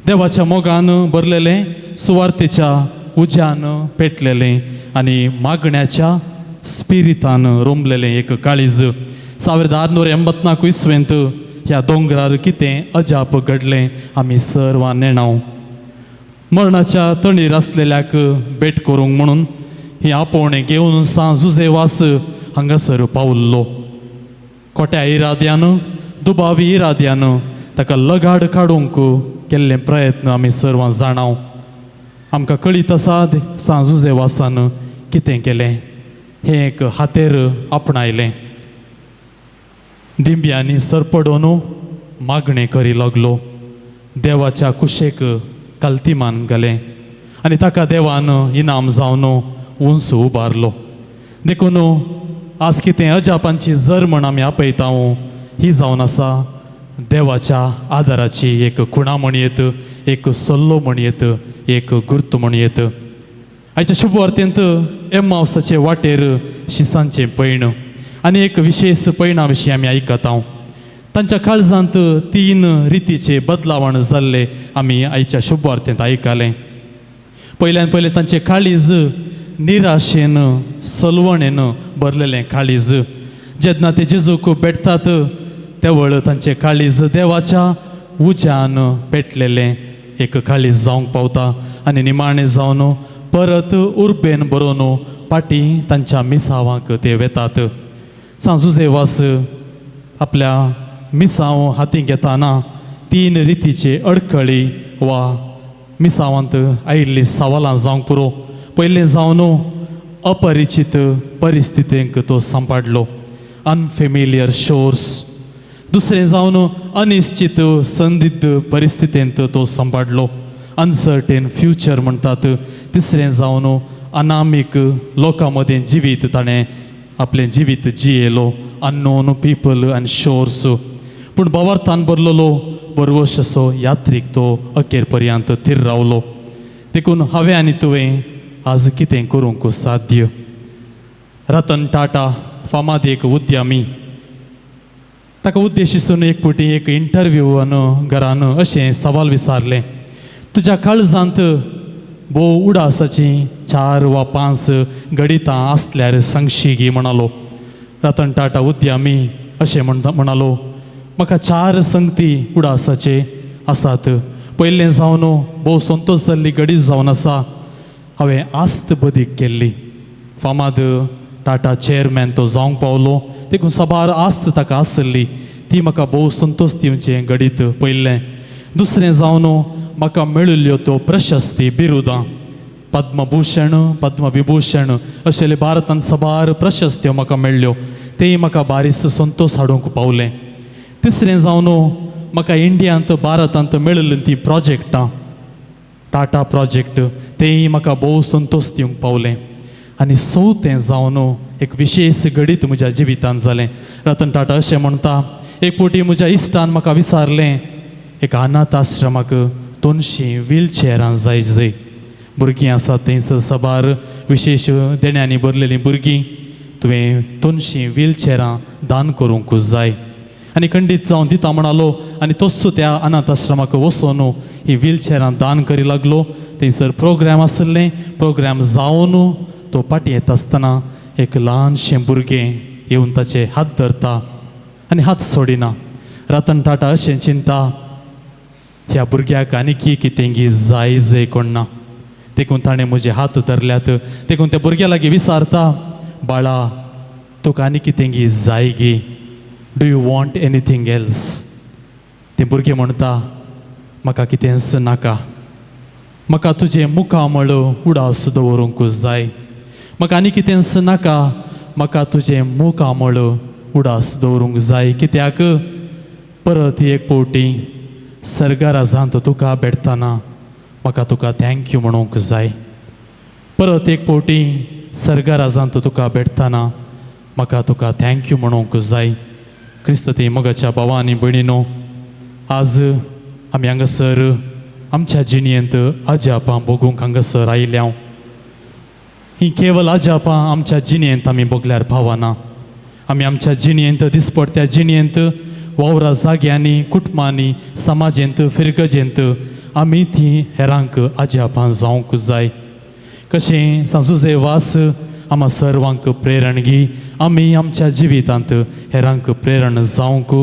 देवाच्या मोगान भरलेलें, सुवार्थेच्या उज्यान पेटलेलें आनी मागण्याच्या स्पिरितान रोंबलेलें एक काळीज. 1684 इसवेंत ह्या दोंगरार कितें अजाप घडलें आमी सर्वां नेणाव. मरणाच्या तणीर आसलेल्याक भेट करूंक म्हणून ही आपोवणें घेवन जुजेवास हांगासर पावल्लो. खोट्या इराद्यान, दुबावी इराद्यान ताका लगाड काडूंक केल्ले प्रयत्न आमी सर्वां जाणाव. आमकां कळीत आसा जुजेवासान कितें केलें. हें एक हातेर आपणायलें. दिंब्यांनी सरपडोन मागणें करी लागलो. देवाच्या कुशेक काल्तिमान घालें आनी ताका देवान इनाम जावन उंच उबारलो. देखून आज कितें अजापांची जर्मण आमी आपयता ही जावन आसा देवाच्या आदाराची एक खुणा म्हणयत, एक सल्लो म्हणयत, एक गुर्त म्हणयत. आयच्या शुभ वार्तेंत एम्माउसाचे वाटेर शिसांचें पैण आनी एक विशेष पैणा विशीं आमी आयकता. तांच्या काळजांत 3 रितीचे बदलावण जाल्ले आमी आयच्या शुभ वार्तेंत आयकलें. पयल्यान पयलें तांचें काळीज निराशेन, सलवणेन भरलेलें काळीज. जेन्ना ते जेजूक भेटतात तेवळ तांचें काळीज देवाच्या उज्यान पेटलेलें एक काळीज जावंक पावता आनी निमाणें जावन परत उर्बेन बरोवन पाटी तांच्या मिसावांक ते वेतात. सांजुजेवास आपल्या मिसांव हातीक घेताना 3 रितीचे अडखळी वा मिसावांत आयिल्लीं सवालां जावंक पुरो. पयलें जावन अपरिचीत परिस्थितींक तो सांबाळलो, अनफेमिलियर शोर्स. दुसरें जावन अनिश्चित संदिग्ध परिस्थितींत तो सांबाळलो, अनसर्टेन फ्युचर म्हणटात. तिसरें जावन अनामीक लोकां मदें जिवीत ताणें आपलें जिवीत जियेलो, अननोन पीपल अँड शोर्स. पूण भावार्थान भरलेलो बरवश असो यात्रीक तो अखेर पर्यंत थीर रावलो. देखून हांवें आनी तुवें आज कितें करूंक साध्य. रतन टाटा फामाद एक उद्यमी, ताका उद्देशिसून एक फावटी एक इंटरव्यूवान घरान अशें सवाल विचारलें, तुज्या काळजांत भोव उडासाचीं 4 वा 5 गणितां आसल्यार सांगशी गी म्हणालो. रतन टाटा उद्यमी अशें म्हणालो, म्हाका 4 संगती उडासाचे आसात. पयलें जावन भोव संतोश जाल्ली गडीत जावन आसा, हांवें आस्त बदीक केल्ली. फामाद टाटा चेअरमॅन तो जावंक पावलो, देखून सबार आस्त ताका आसली ती म्हाका भोव संतोश दिवचें गडीत पयलें. दुसरें जावन म्हाका मेळिल्ल्यो त्यो प्रशस्ती बिरुदां, पद्मभूषण, पद्मविभूषण अशेले भारतांत सबार प्रशस्त्यो म्हाका मेळ्ळ्यो, तेय म्हाका बारीस संतोश हाडूंक पावलें. तिसरें जावन म्हाका इंडियांत भारतांत मेळिल्लीं तीं प्रोजेक्टां, टाटा प्रोजेक्ट, तेय म्हाका भोव संतोश दिवंक पावलें. आनी 4थें जावन एक विशेष घडीत म्हज्या जिवितांत जालें. रतन टाटा अशें म्हणटा, एक फावटी म्हज्या इश्टान म्हाका विचारलें, एक अनाथ आश्रमाक 200 व्हीलचॅरां जाय जंय भुरगीं आसात थंयसर सबार विशेश देण्यांनी भरलेलीं भुरगीं, तुवें 200 व्हीलचॅरां दान करूंक जाय. आनी खंडीत जावन दिता म्हणालो आनी तोच त्या अनाथ आश्रमाक वचून ही व्हीलचॅरां दान करी लागलो. थंयसर प्रोग्राम आसलें, प्रोग्राम जावन तो पाटी येता आसतना एक ल्हानशें भुरगें येवन ताचे हात धरता आनी हात सोडिना. रतन टाटा अशें चिंता, ह्या भुरग्याक आनीक कितें गी जाय जंय कोण ना. देखून ताणें म्हजे हात धरल्यात. देखून त्या भुरग्या लागीं विचारता, बाळा तुका आनी कितें गी जाय गी, do you want anything else. तें भुरगें म्हणटा, म्हाका कितेंच नाका, म्हाका तुजें मुखामळ उडास दवरूंक जाय, म्हाका आनी कितेंच नाका, म्हाका तुजें मुखामळ उडास दवरूंक जाय. कित्याक परत एक फावटी सर्गराजांत तुका भेटतना म्हाका तुका थँक्यू म्हणूंक जाय. परत एक फावटी सर्गराजांत तुका भेटतना म्हाका तुका थँक्यू म्हणूंक जाय. क्रिस्त ती मोगाच्या भावांनी भयणीनो, आज आमी हांगासर आमच्या जिणयेंत आज्या आपा बगूंक हांगासर आयल्या ही केवळ आज्या आपा आमच्या जिणयेंत आमी बगल्यार पावना आमी आमच्या जिणयेंत दिसपट्ट्या जिणयेंत वावरा जाग्यांनी कुटुंबांनी समाजेंत फिरगजेंत आमी ती हेरांक आज्या आपा जावंक जाय कशें सांजुजे वास आम्हा सर्वांक प्रेरण घी आमी आमच्या जिवितांत हेरांक प्रेरण जावंक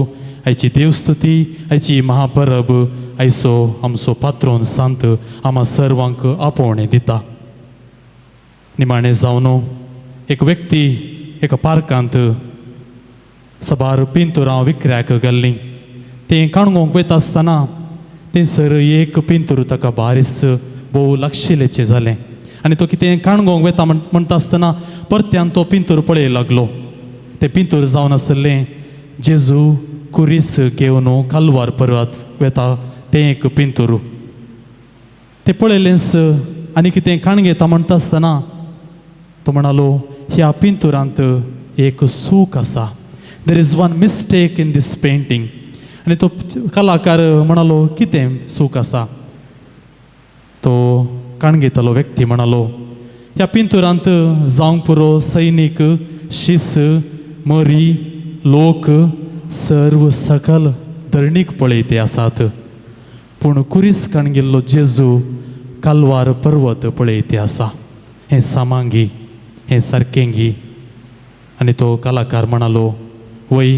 आयची देवस्तुती आयची महापरब आयचो आमचो पात्रोन सांत आम्हा सर्वांक आपोवणें दिता निमाणें जावन एक व्यक्ती एका पार्कांत सबार पिंतुरां विकऱ्याक गेल्लीं तें काणगोंक वयता आसतना थंयसर एक पिंतूर ताका बारीस भोव लागशिल्लेचें जालें आनी तो कितें काणगोंक वता म्हणटा आसतना परत्यान तो पिंतूर पळय लागलो तें पिंतूर जावन आसलें जेजू कुरीस घेवन कालवार पर्वत वता तें एक पिंतूर तें पळयलेंच आनी कितें काणगेता म्हणटा आसतना तो म्हणालो ह्या पिंतुरांत एक सूख आसा there is one mistake in this painting आनी तो कलाकार म्हणालो कितें सूख आसा तो काणगेतालो व्यक्ती म्हणालो ह्या पिंतुरांत जावंक पुरो सैनीक शिस मरी लोक सर्व सकल धरणीक पळयते आसात पूण कुरीस काणगेल्लो जेजू कालवार पर्वत पळयते आसा हें सामांगी हें सारकेंगी आनी तो कलाकार म्हणालो वय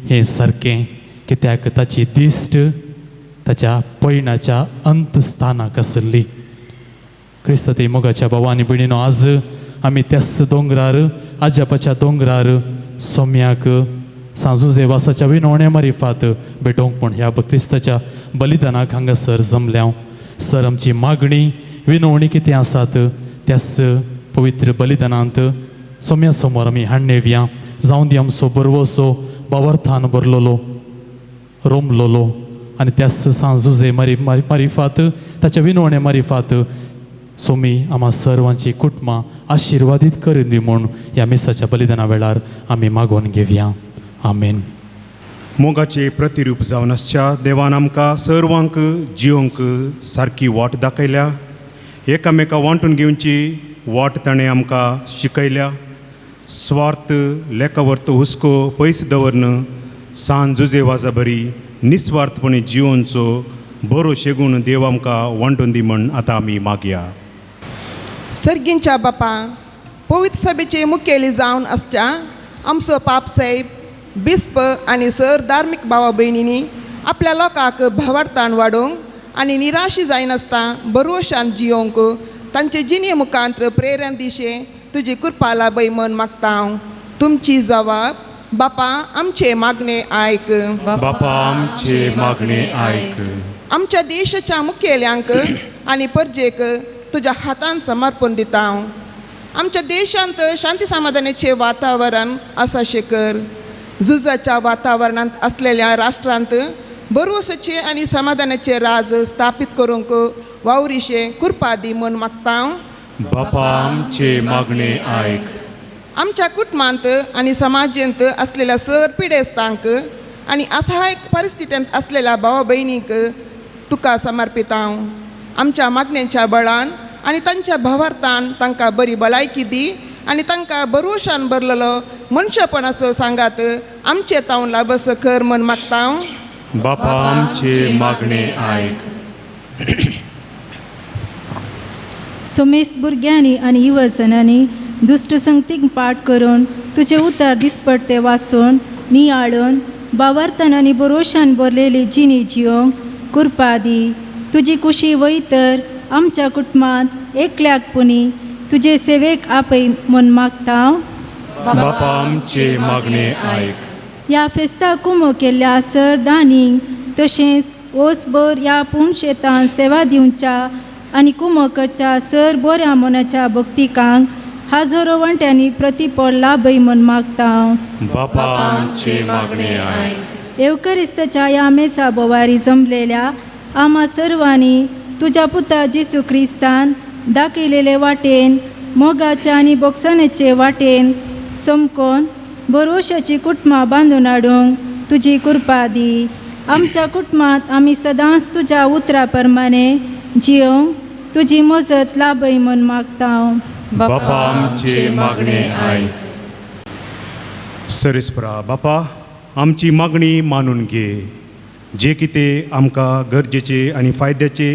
हें सारकें कित्याक ताची दिश्ट ताच्या पैणाच्या अंतस्थानाक आसली क्रिस्त ते मोगाच्या भावांनी भयणीनो आज आमी त्याच दोंगरार आज्यापाच्या दोंगरार सोम्याक सांजुजे वासाच्या विनवण्या मारिफात भेटोवंक म्हूण ह्या क्रिस्ताच्या बलिदानाक हांगासर जमल्या सर आमची मागणी विनवणी कितें आसात त्याच पवित्र बलिदानांत सोम्या समोर आमी हाडून येवया जावं दी आमचो बरवसो बावर्थान भरलोलो रोमलोलो आनी त्याच सांजुजे मारिफात ताच्या विनवण्या मारिफात सोमी आम्हा सर्वांची कुटुंबां आशिर्वादीत करून दी म्हूण ह्या मिसाच्या बलिदाना वेळार आमी मागोवन घेवया आमेन मोगाचे प्रतिरूप जावन आसच्या देवान आमकां सर्वांक जिवंक सारकी वाट दाखयल्या एकामेका वांटून घेवची वाट ताणें आमकां शिकयल्या स्वार्थ लेखावर्थ हुस्को पयस दवरन सांजुजे वाजा बरी निस्वार्थपणे जिवनचो बरो शेगून देव आमकां वांटून दी म्हण आतां आमी मागया सर्गींच्या बापा पवित्र सभेचे मुखेली जावन आसच्या आमचो पापसाहेब बिस्प आनी सर धार्मीक भावा भयणींनी आपल्या लोकांक भावार्थान वाडोवंक आनी निराशी जायनासता बरोशान जियोंक तांचे जिणे मुखांत्र प्रेरण दिशे तुजी कृपा लाभय म्हण मागता हांव तुमची जबाब बापा आमचे मागणे आयक बापा आमचे मागणे आयक आमच्या देशाच्या मुखेल्यांक आनी परजेक तुज्या हातान समर्पण दिता हांव आमच्या देशांत शांती समाधानाचे वातावरण आसा शेकर झुजाच्या वातावरणांत असलेल्या राष्ट्रांत बरोवसाचे आनी समाधानाचे राज स्थापीत करूंक वावरीशे कृपा दी म्हण मागता हांव बापा आमचे मागणे आयक आमच्या कुटुंबांत आनी समाजेंत असलेल्या सर पिडेस्तांक आनी असहाय परिस्थितींत असलेल्या भावा भयणींक तुका समर्पित हांव आमच्या मागण्यांच्या बळान आनी तांच्या भावार्थान तांकां बरी भलायकी दी आनी तांकां बरोशान भरलेलो मनशापणाचो सांगात आमचे तावन लाभस कर म्हण मागता हांव बापा आमचे मागणे आयक सोमेस्त भुरग्यांनी आनी युवजनांनी दुश्ट संगतीक पाठ करून तुजे उतार दिसपट्टे वाचून नियाळून भावार्थान आनी बरोशान भरलेली जिणी जियोंक कृपा दी तुजी कुशी वयतर आमच्या कुटुंबांत एकल्याकपणी तुजे सेवेक आपय म्हूण मागता हांव बापा आमचे मागणे आयक ह्या फेस्ताक कुमो केल्ल्या सर दानींक तशेंच ओसभर ह्या पूर्ण शेतान सेवा दिवच्या आनी कुमो करच्या सर बऱ्या मनाच्या भक्तिकांक हाजारो वंट्यांनी प्रतिफळ लाभय म्हूण मागता हांव बापा आमचे मागणे आयक एवकरिस्ताच्या ह्या मेसा बोवारी जमलेल्या आम्हा सर्वांनी तुज्या पुता जेसू क्रिस्तान दाखयलेले वाटेन मोगाच्या आनी बोगसानाचे वाटेन समकोन बरोशाची कुटुंबां बांदून हाडूंक तुजी कृपा दी आमच्या कुटुंबात आम्ही सदांच तुझ्या उतराप्रमाणे जियोंक तुझी मजत लाभय म्हूण मागता. बापा आमचे मागणे आयक. सरेस्परा बापा, आमची मागणी मानून घे. जे कितें आमकां गरजेचे आनी फायद्याचे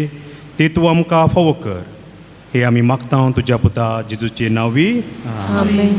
ते तूं आमकां फावो कर. हे आमी मागता तुज्या पुता जेजूचे नांवी. आमेन.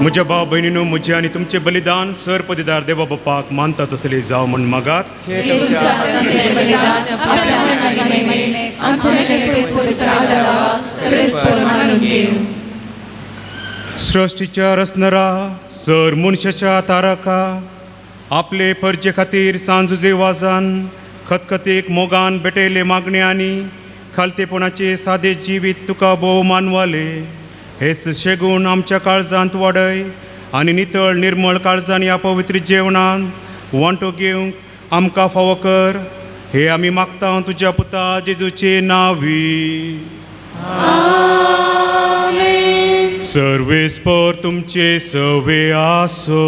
म्हज्या भाव भयणीनो, म्हजे आनी तुमचे बलिदान सर पदीदार देवा बापाक मानता तसले जावं म्हण मागात. सृश्टीच्या रचणारा सर मनशाच्या तारका आपले परजे खातीर सांजुजे वाजान खतखतीक मोगान भेटयले मागणे आनी खालतेपणाचे सादे जिवीत तुका भोव मानवाले. हेच शेगून आमच्या काळजांत वाडय आनी नितळ निर्मळ काळजान ह्या पवित्र जेवणांत वांटो घेवंक आमकां फावो कर. हे आमी मागता तुज्या पुता जेजूचे नांवी. सर्वेस्पर तुमचे सवे आसो.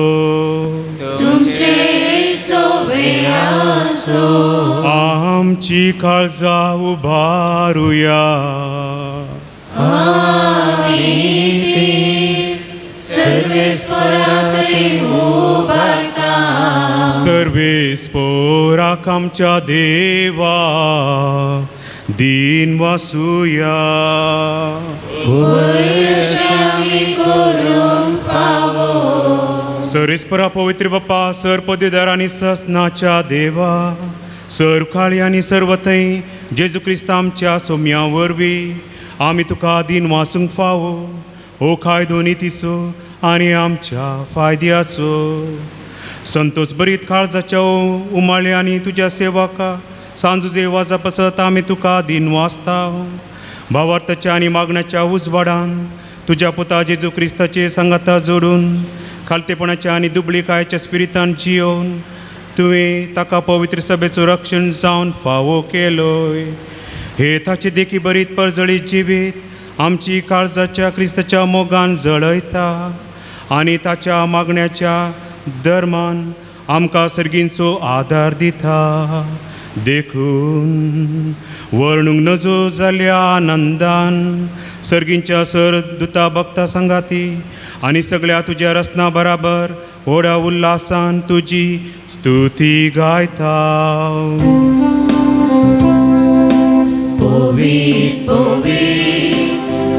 आमची काळजां उबारुया. सर्वेस्पराक आमच्या देवा दिन वासुया. सर्वेस्परा पवित्र बाप्पा, सर पदवीदार आनी सस्नाच्या देवा, सर काळी आनी सर्वथंय जेजू क्रिस्त आमच्या सोम्या वरवीं आमी तुका दिन वासूंक फावो. हो कायदो नितीचो आनी आमच्या फायद्याचो. संतोष बरीत काळजाच्या उमाळे आनी तुज्या सेवका सांजुजे वाजा पसत आमी तुका दिन वाचता. भावार्थाच्या आनी मागण्याच्या उजवाडान तुज्या पुता जेजू क्रिस्ताचे संगाता जोडून खालतेपणाच्या आनी दुबळीकायेच्या स्पिरितान जियोवन तुवें ताका पवित्र सभेचो रक्षण जावन फावो केलोय. हे ताचे देखी बरीत परजळीत जिवीत आमची काळजाच्या क्रिस्ताच्या मोगान जळयता आनी ताच्या मागण्याच्या धर्मान आमकां सर्गींचो आदार दिता. देखून वर्णूंक नजो जाल्ल्या आनंदान सर्गींच्या सर दुता भक्ता संगाती आनी सगळ्या तुज्या रसना बराबर व्हडा उल्हासान तुजी स्तुती गायता. Povit, povit,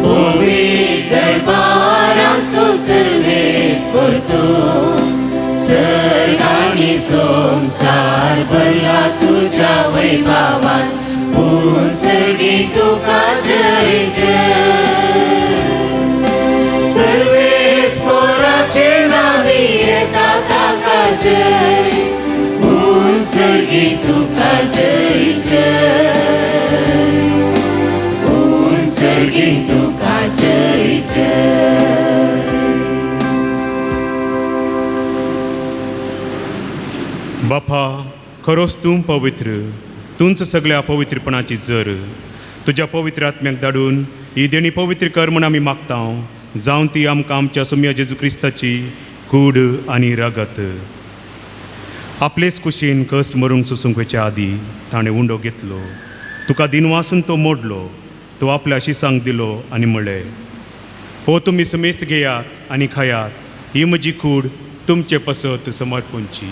povit darbaraso Sarves परतो. सर्गानी संसार भरला तुझ्या वैभवान. पूर्ण सर्गी तुका जय जय. सर्वेस पराचे नावी येता जय सर्गी तुका जय जय सर्गी तुका जय जय. बापा, खरोच तूं पवित्र, तूंच सगळ्या पवित्रपणाची जर. तुज्या पवित्र आत्म्याक धाडून ही देणी पवित्र कर म्हूण आमी मागता, जावं ती आमकां आमच्या सोम्या जेजू क्रिस्ताची कूड आनी रगत. आपलेच कुशीन कश्ट मरूंक सुसूंक वयच्या आदी ताणें उंडो घेतलो. तुका दिनवासून तो मोडलो, तो आपल्या शिसांक दिलो आनी म्हणलें, हो तुमी समेस्त घेयात आनी खायात, ही म्हजी कूड तुमचे पसत समर्पूंची.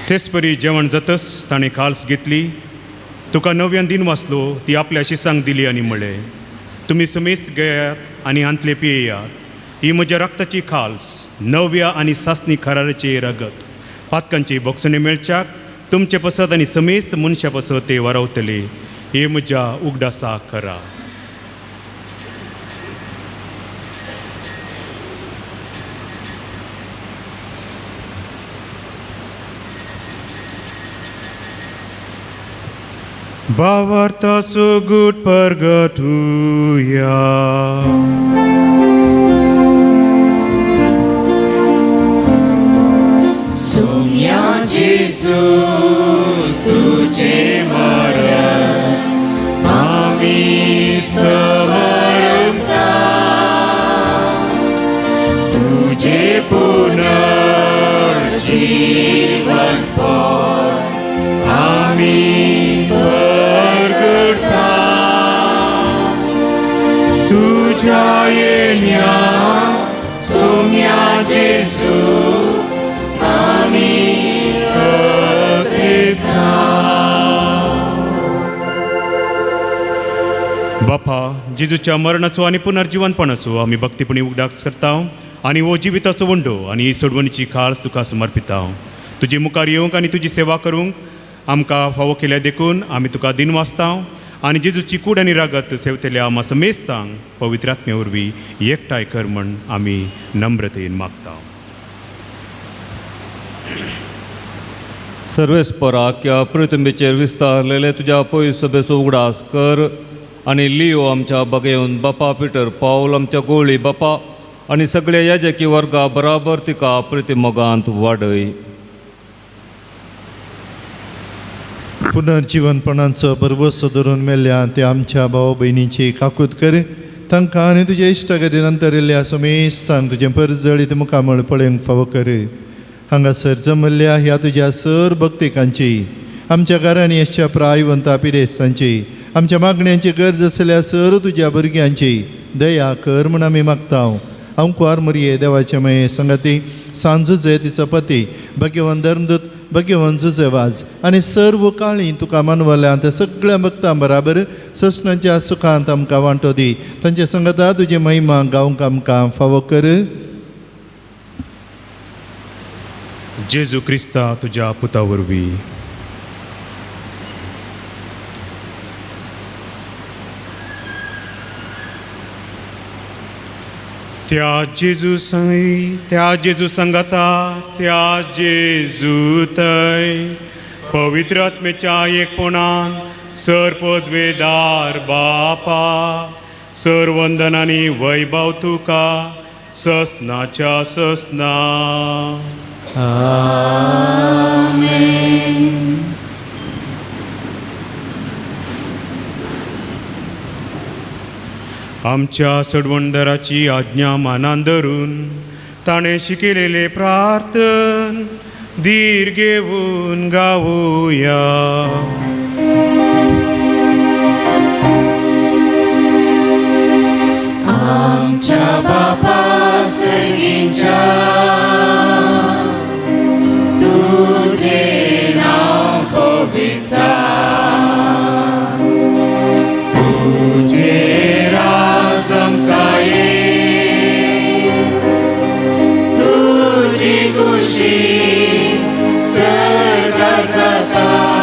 तेच परी जेवण जातच ताणें काल्स घेतली, तुका नव्यान दिन वाचलो, ती आपल्या शिसांक दिली आनी म्हणलें, तुमी समेस्त घेयात आनी हांतले पियेयात, ही म्हज्या रक्ताची खाल्स, नव्या आनी सासणी खराराचे रगत. पातकांचे बोगसणे मेळच्याक तुमचे पसत आनी समेस्त मनशा पसत ते वारवतले, हे म्हज्या उगडासाक करा. भावार्थाचो गुट परगटुया. सोम्या जेजू तुझे मरण आमी समरता, तुझे पुनर्जीवनपण आमी तुझ्या येण्या सोम्या जेजू आमी करता. बापा, जेजूच्या मरणाचो आनी पुनर्जीवनपणाचो आमी भक्तीपणी उगडास करता आनी हो जिविताचो वंडो आनी ही सोडवणीची खास तुका समर्पिता. तुजे मुखार येवंक आनी तुजी सेवा करूंक आमकां फावो केल्या देखून आमी तुका दिन वाचता आनी जेजूची कूड आनी रागत सेवतल्या आमा समेस्तांक पवित्र आत्म्या वरवीं एकठांय कर म्हण आमी नम्रतेन मागता. सर्वेस्पराक्या प्रतिमेचेर विस्तारलेले तुज्या पयस सभेचो उगडास कर आनी लियो आमच्या बगेवन बापा पिटर पावल आमच्या गोळी बापा आनी सगळे याजकी वर्गा बराबर तिका प्रतिमोगांत वाडय. पुनर्जीवनपणाचो परवसो धरून मेल्ल्या ते आमच्या भाव भयणीची काकूत कर. तांकां आनी तुज्या इश्टागती नंतर येयल्ल्या समेस्तान तुजें परजळीत मुखामळ पळोवंक फावो कर. हांगासर जमल्ल्या ह्या तुज्या सर भक्तिकांची, आमच्या घरांनी आसच्या प्रायवंता पिडेस्तांची, आमच्या मागण्यांची गरज आसल्या सर तुज्या भुरग्यांची दया कर म्हूण आमी मागता. हांव कुवार मरिये देवाचे मये संगती सांजुजे तिचो पती भगवान धर्मदूत भगवान जुजेवाज आनी सर्व काळी तुका मानवल्या त्या सगळ्या भक्तां बराबर ससनाच्या सुखांत आमकां वांटो दी. तांच्या संगता तुजी महिमा गावंक आमकां फावो कर. जेजू क्रिस्ता तुज्या पुता वरवीं त्या जेजू संगता त्या जेजू थंय पवित्र आत्मेच्या एकपणान सर पदवेदार बापा सर वंदनांनी वैभव तुका ससनाच्या ससना. आमच्या सडवणदाराची आज्ञा मानान धरून ताणें शिकयलेले प्रार्थन धीर घेवन गावुया. आमच्या बापा सगळींच्या तुझे नाव पवित्र तुझे राज आमकां येय तुझी खुशी सर्गांत जाता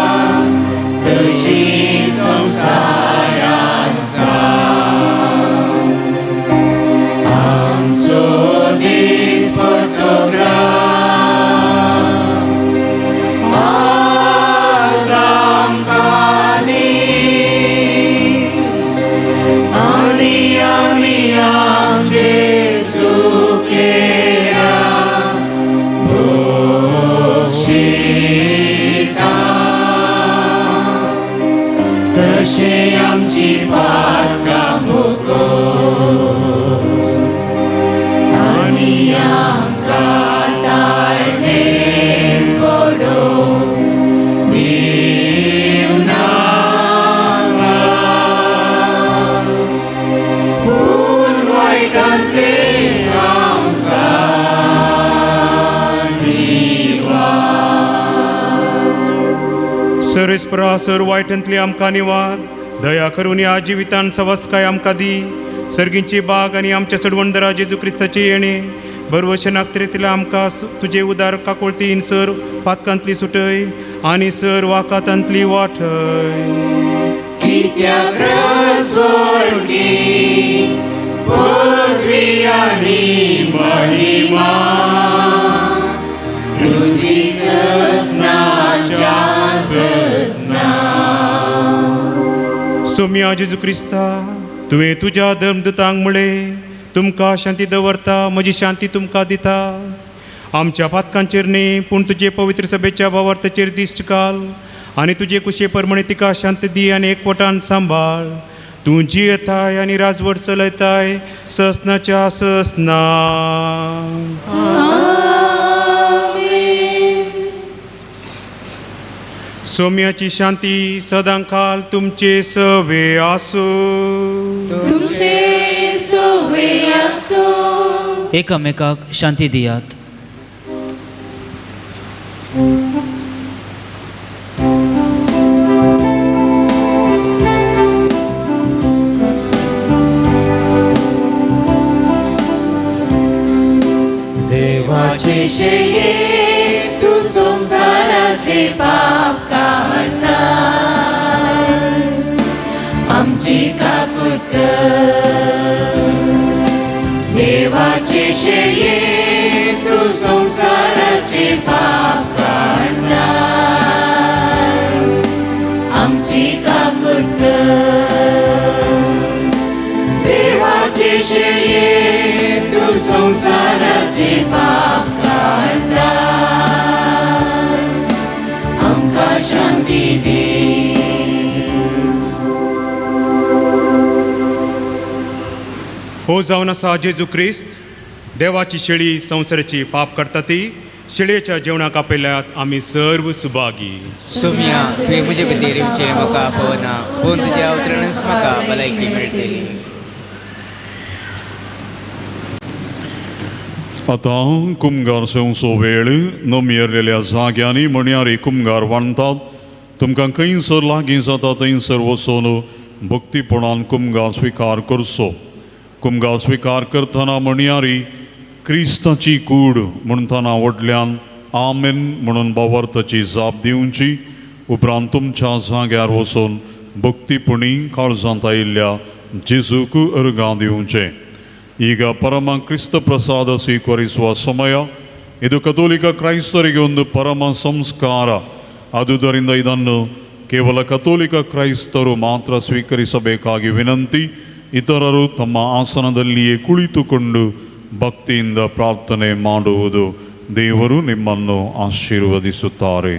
सर्वेस्परा सर वायटांतली आमकां निवार, दया करून ह्या जिवितान सवस्काय आमकां दी. सर्गींची बाग आनी आमच्या सडवणदरा जेजू क्रिस्ताचे येणे बरवशनाक तरेतल्या आमकां तुजे उदार काकोळतीन सर पातकांतली सुटय आनी सर वाकातांतली वाठय. कित्याक स्वर्गी पदवी आनी महिमा तुजी ससनाच्या ससना. सोम्या जेजू क्रिस्ता, तुवें तुज्या धर्मदूतांक म्हळें, तुमकां शांती दवरता, म्हजी शांती तुमकां दिता. आमच्या पातकांचेर न्ही, पूण तुजे पवित्र सभेच्या भावार्थाचेर दिश्ट घाल आनी तुजे कुशे परमणे तिका शांत दी आनी एकवटान सांबाळ. तूं जी येताय आनी राजवट चलयताय ससनाच्या ससना. सोम्याची शांती सदांकाल तुमचे सवे आसो. तुमचे सोवे आसो. एकामेकाक शांती दियात. देवाचे शेळये तू संसाराचे पाप काढता. आमची काकूत कर. देवाचे शेळये तू संसाराचे पाप काढता. आमची काकूत कर. देवाचे शेळये तू संसाराचे पाप काढता. आमकां शांती दे. हो जावन आसा जेजू क्रिस्त, देवाची शेळी संवसाराची पाप करता ती. शेळयेच्या जेवणाक आपयल्यात आमी सर्व सुभागी. सोम्या, तुवें म्हजे भितर येवचें म्हाका आपोवना, पूण तुज्या उतरानच म्हाका भलायकी मेळटली. आतां कुमगार सेवचो वेळ. नमेरलेल्या जाग्यांनी म्हणयारी कुमगार वांडटात. तुमकां खंयसर लागीं जाता थंयसर वचून भक्तीपणान कुमगार स्विकार करचो. कुमगार स्विकार करतना म्हणयारी क्रिस्ताची कूड म्हणटना व्हडल्यान आमेन म्हणून भावार्थाची जाप दिवची. उपरांत तुमच्या जाग्यार वचून भक्तीपणी काळजांत आयिल्ल्या जेजूक अर्गां दिवचें. ಈಗ ಪರಮ ಕ್ರಿಸ್ತ ಪ್ರಸಾದ ಸ್ವೀಕರಿಸುವ ಸಮಯ. ಇದು ಕಥೋಲಿಕ ಕ್ರೈಸ್ತರಿಗೆ ಒಂದು ಪರಮ ಸಂಸ್ಕಾರ. ಆದುದರಿಂದ ಇದನ್ನು ಕೇವಲ ಕಥೋಲಿಕ ಕ್ರೈಸ್ತರು ಮಾತ್ರ ಸ್ವೀಕರಿಸಬೇಕಾಗಿ ವಿನಂತಿ. ಇತರರು ತಮ್ಮ ಆಸನದಲ್ಲಿಯೇ ಕುಳಿತುಕೊಂಡು ಭಕ್ತಿಯಿಂದ ಪ್ರಾರ್ಥನೆ ಮಾಡುವುದು. ದೇವರು ನಿಮ್ಮನ್ನು ಆಶೀರ್ವದಿಸುತ್ತಾರೆ.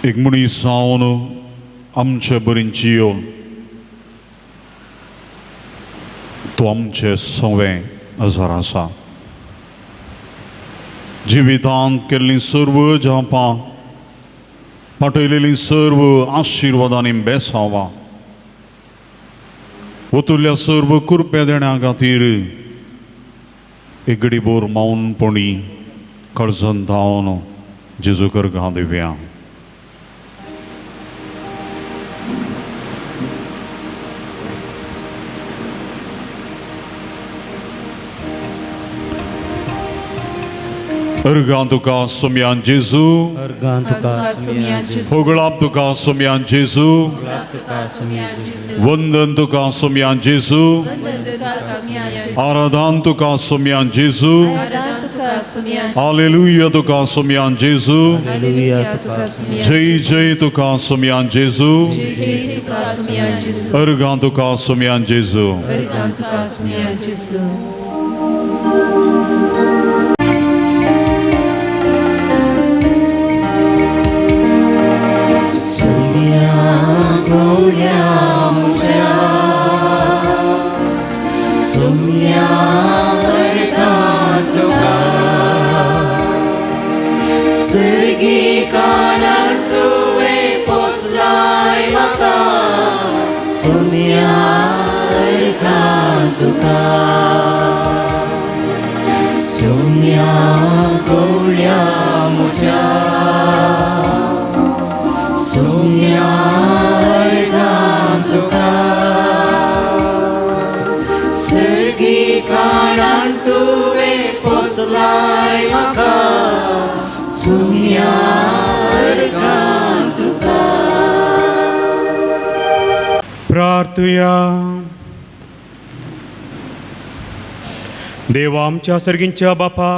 एक मनीस जावन आमचे बरें जियोन तो आमचे सवें आजार आसा. जिवितांत केल्लीं सर्व जापां पाठयलेलीं सर्व आशिर्वादांनी बेसावां वतुल्ल्या सर्व कृपे देण्या खातीर एक घडीभर मौनपणी कर्जन धांवन जेजू करगा दिव्या. अर्गां तुका सोम्यान जेजू, अर्गां तुका सुम्या जेजू, फोगळाप तुका सोम्यान जेजू, तुका सुम्या जेजू, वंदन तुका सोम्यान जेजू, आराधन तुका सोम्यान जेजू, हालेलुया तुका सोम्यान जेजू, हालेलुया तुका सुम्या, जय जय तुका सोम्यान जेजू, अर्गां तुका सोम्यान जेजू. गवळ्या म्हज्या सोम्या अर्गां तुका सर्गी कानान तुवें पोसलाय म्हाका सोम्या अर्गां तुका सोम्या गवळ्या म्हज्या सोम्या सर्गी कानान तुवें पोसलाय म्हाका सोम्या अर्गां तुका. प्रार्थुया. देवा आमच्या सर्गींच्या बापा,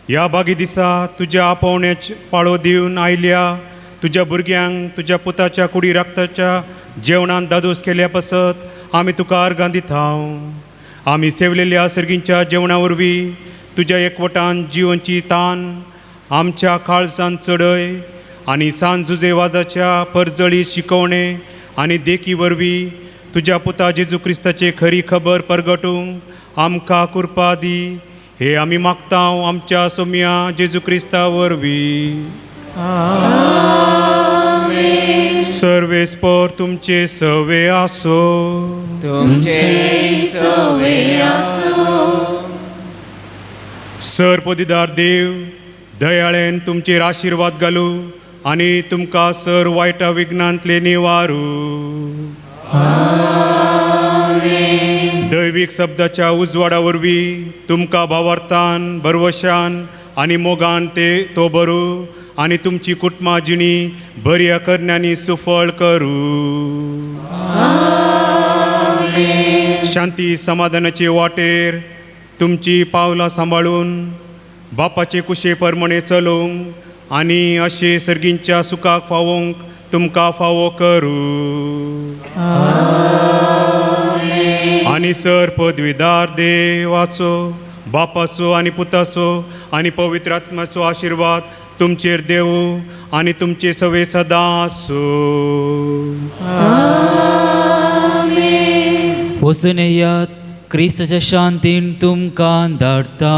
या बागी दिसा तुज्या आपोवण्याच पाळो दिवन आयल्या तुज्या भुरग्यांक तुज्या पुताच्या कुडी रक्ताच्या जेवणान दादोस केल्या पासत आमी तुका अर्गां दिता. आमी सेवलेल्या सर्गींच्या जेवणा वरवीं तुज्या एकवटान जिवनची तान आमच्या काळजांत चडय आनी सांजुजे वाजाच्या परजळी शिकवणे आनी देखी वरवीं तुज्या पुता जेजू क्रिस्ताचे खरी खबर परगटूंक आमकां कृपा दी. हे आमी मागता आमच्या सोम्या जेजू क्रिस्ता वरवीं. सर्वेस्पर तुमचे सवे आसो. सरपदीदार देव दयाळेन तुमचेर आशिर्वाद घालू आनी तुमकां सर वायटा विघ्नांतले निवारू. दैवीक शब्दाच्या उजवाडा वरवीं तुमकां भावार्थान भरवशान आनी मोगान तो भरू आनी तुमची कुटुंबां जिणी बऱ्या करण्यांनी सुफळ करू. शांती समाधानाचे वाटेर तुमची पावलां सांबाळून बापाचे कुशे प्रमाणे चलोवंक आनी अशे सर्गींच्या सुखाक फावोवंक तुमकां फावो करू. आनी सर पदवीदार देवाचो बापाचो आनी पुताचो आनी पवित्र आत्म्याचो आशिर्वाद तुमचेर देवू आनी तुमचे सवे सदां आसूं. वचून येयात, क्रिस्ताच्या शांतीन तुमकां धाडटा.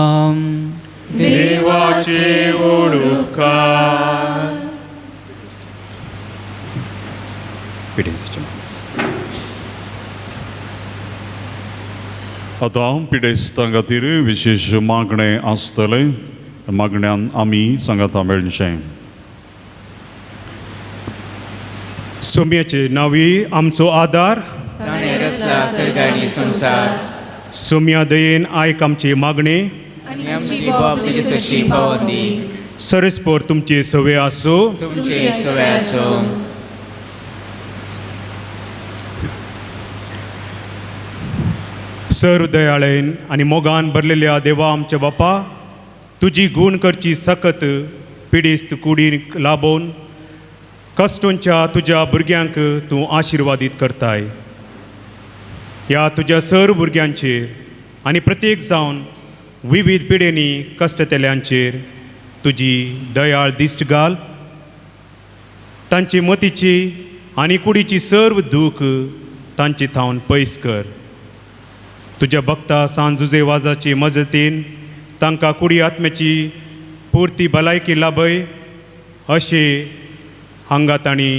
देवाचे ओळखार. आतां पिडेस्तां खातीर विशेश मागणे आसतले. मागण्यान आमी सांगाता मेळचें. सोम्याचे नांवी आमचो आदार. सोम्या दयेन आयक आमचे मागणे. सरस्पर तुमचे सवे आसो. सर्व दयाळेन आनी मोगान भरलेल्या देवा आमच्या बापा, तुजी गूण करची सकत पिडीस्त कुडीक लाबोवन कश्टोंच्या तुज्या भुरग्यांक तूं आशिर्वादीत करताय. ह्या तुज्या सर्व भुरग्यांचेर आनी प्रत्येक जावन विविध पिडेनी कश्ट तेल्यांचेर तुजी दयाळ दिश्ट घाल. तांची मतीची आनी कुडीची सर्व दूख तांची थावन पयस कर. तुज्या भक्ता सांजुजे वाजाची मजतीन तांकां कुडी आत्म्याची पुर्ती भलायकी लाभय अशे हांगा तांणी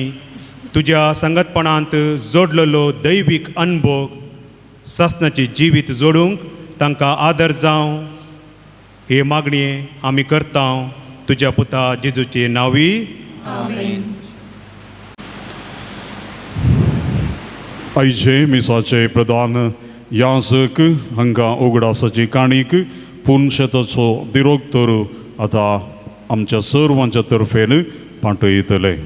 तुज्या संगतपणांत जोडलेलो दैवीक अनुभव ससनाची जिवीत जोडूंक तांकां आदर जावं हे मागणी आमी करता तुज्या पुता जेजूचे नांवी. आमेन. आयचे मिसाचे प्रधान याजक हांकां उगडासाची काणीक पुनशताचो दिरोक्तर आतां आमच्या सर्वांच्या तर्फेन पाठयतले.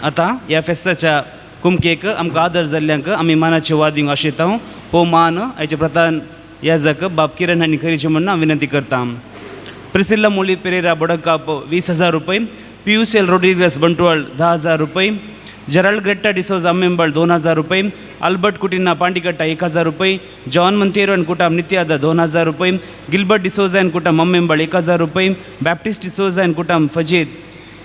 आतां ह्या फेस्ताच्या कुमकेक आमकां आदर जाल्ल्यांक आमी मानाची वाद दिवंक आशेता. हो मान आयचे प्रधान याजक बाब किरण हांणी करीचे म्हणून हांव विनंती करता. प्रिसिल्ला मोली पेरेरा बोडंकाप 20,000 रुपये, पियुस एल रोड्रिगस बंटवाळ 10,000 रुपये, जेराल्ड ग्रेट्टा डिसोजा अम्मेंबळ 2,000 रुपये, आल्बर्ट कुटिना पांडिकट्टा 1,000 रुपये, जॉन मंतेरो एंड कुटाम नित्यादा 2,000 रुपये, गिल्बर्ट डिसोजा एंड कुटाम अम्मेंबळ 1,000 रुपये, बॅप्टिस्ट डिसोजा एंड कुटाम फजीद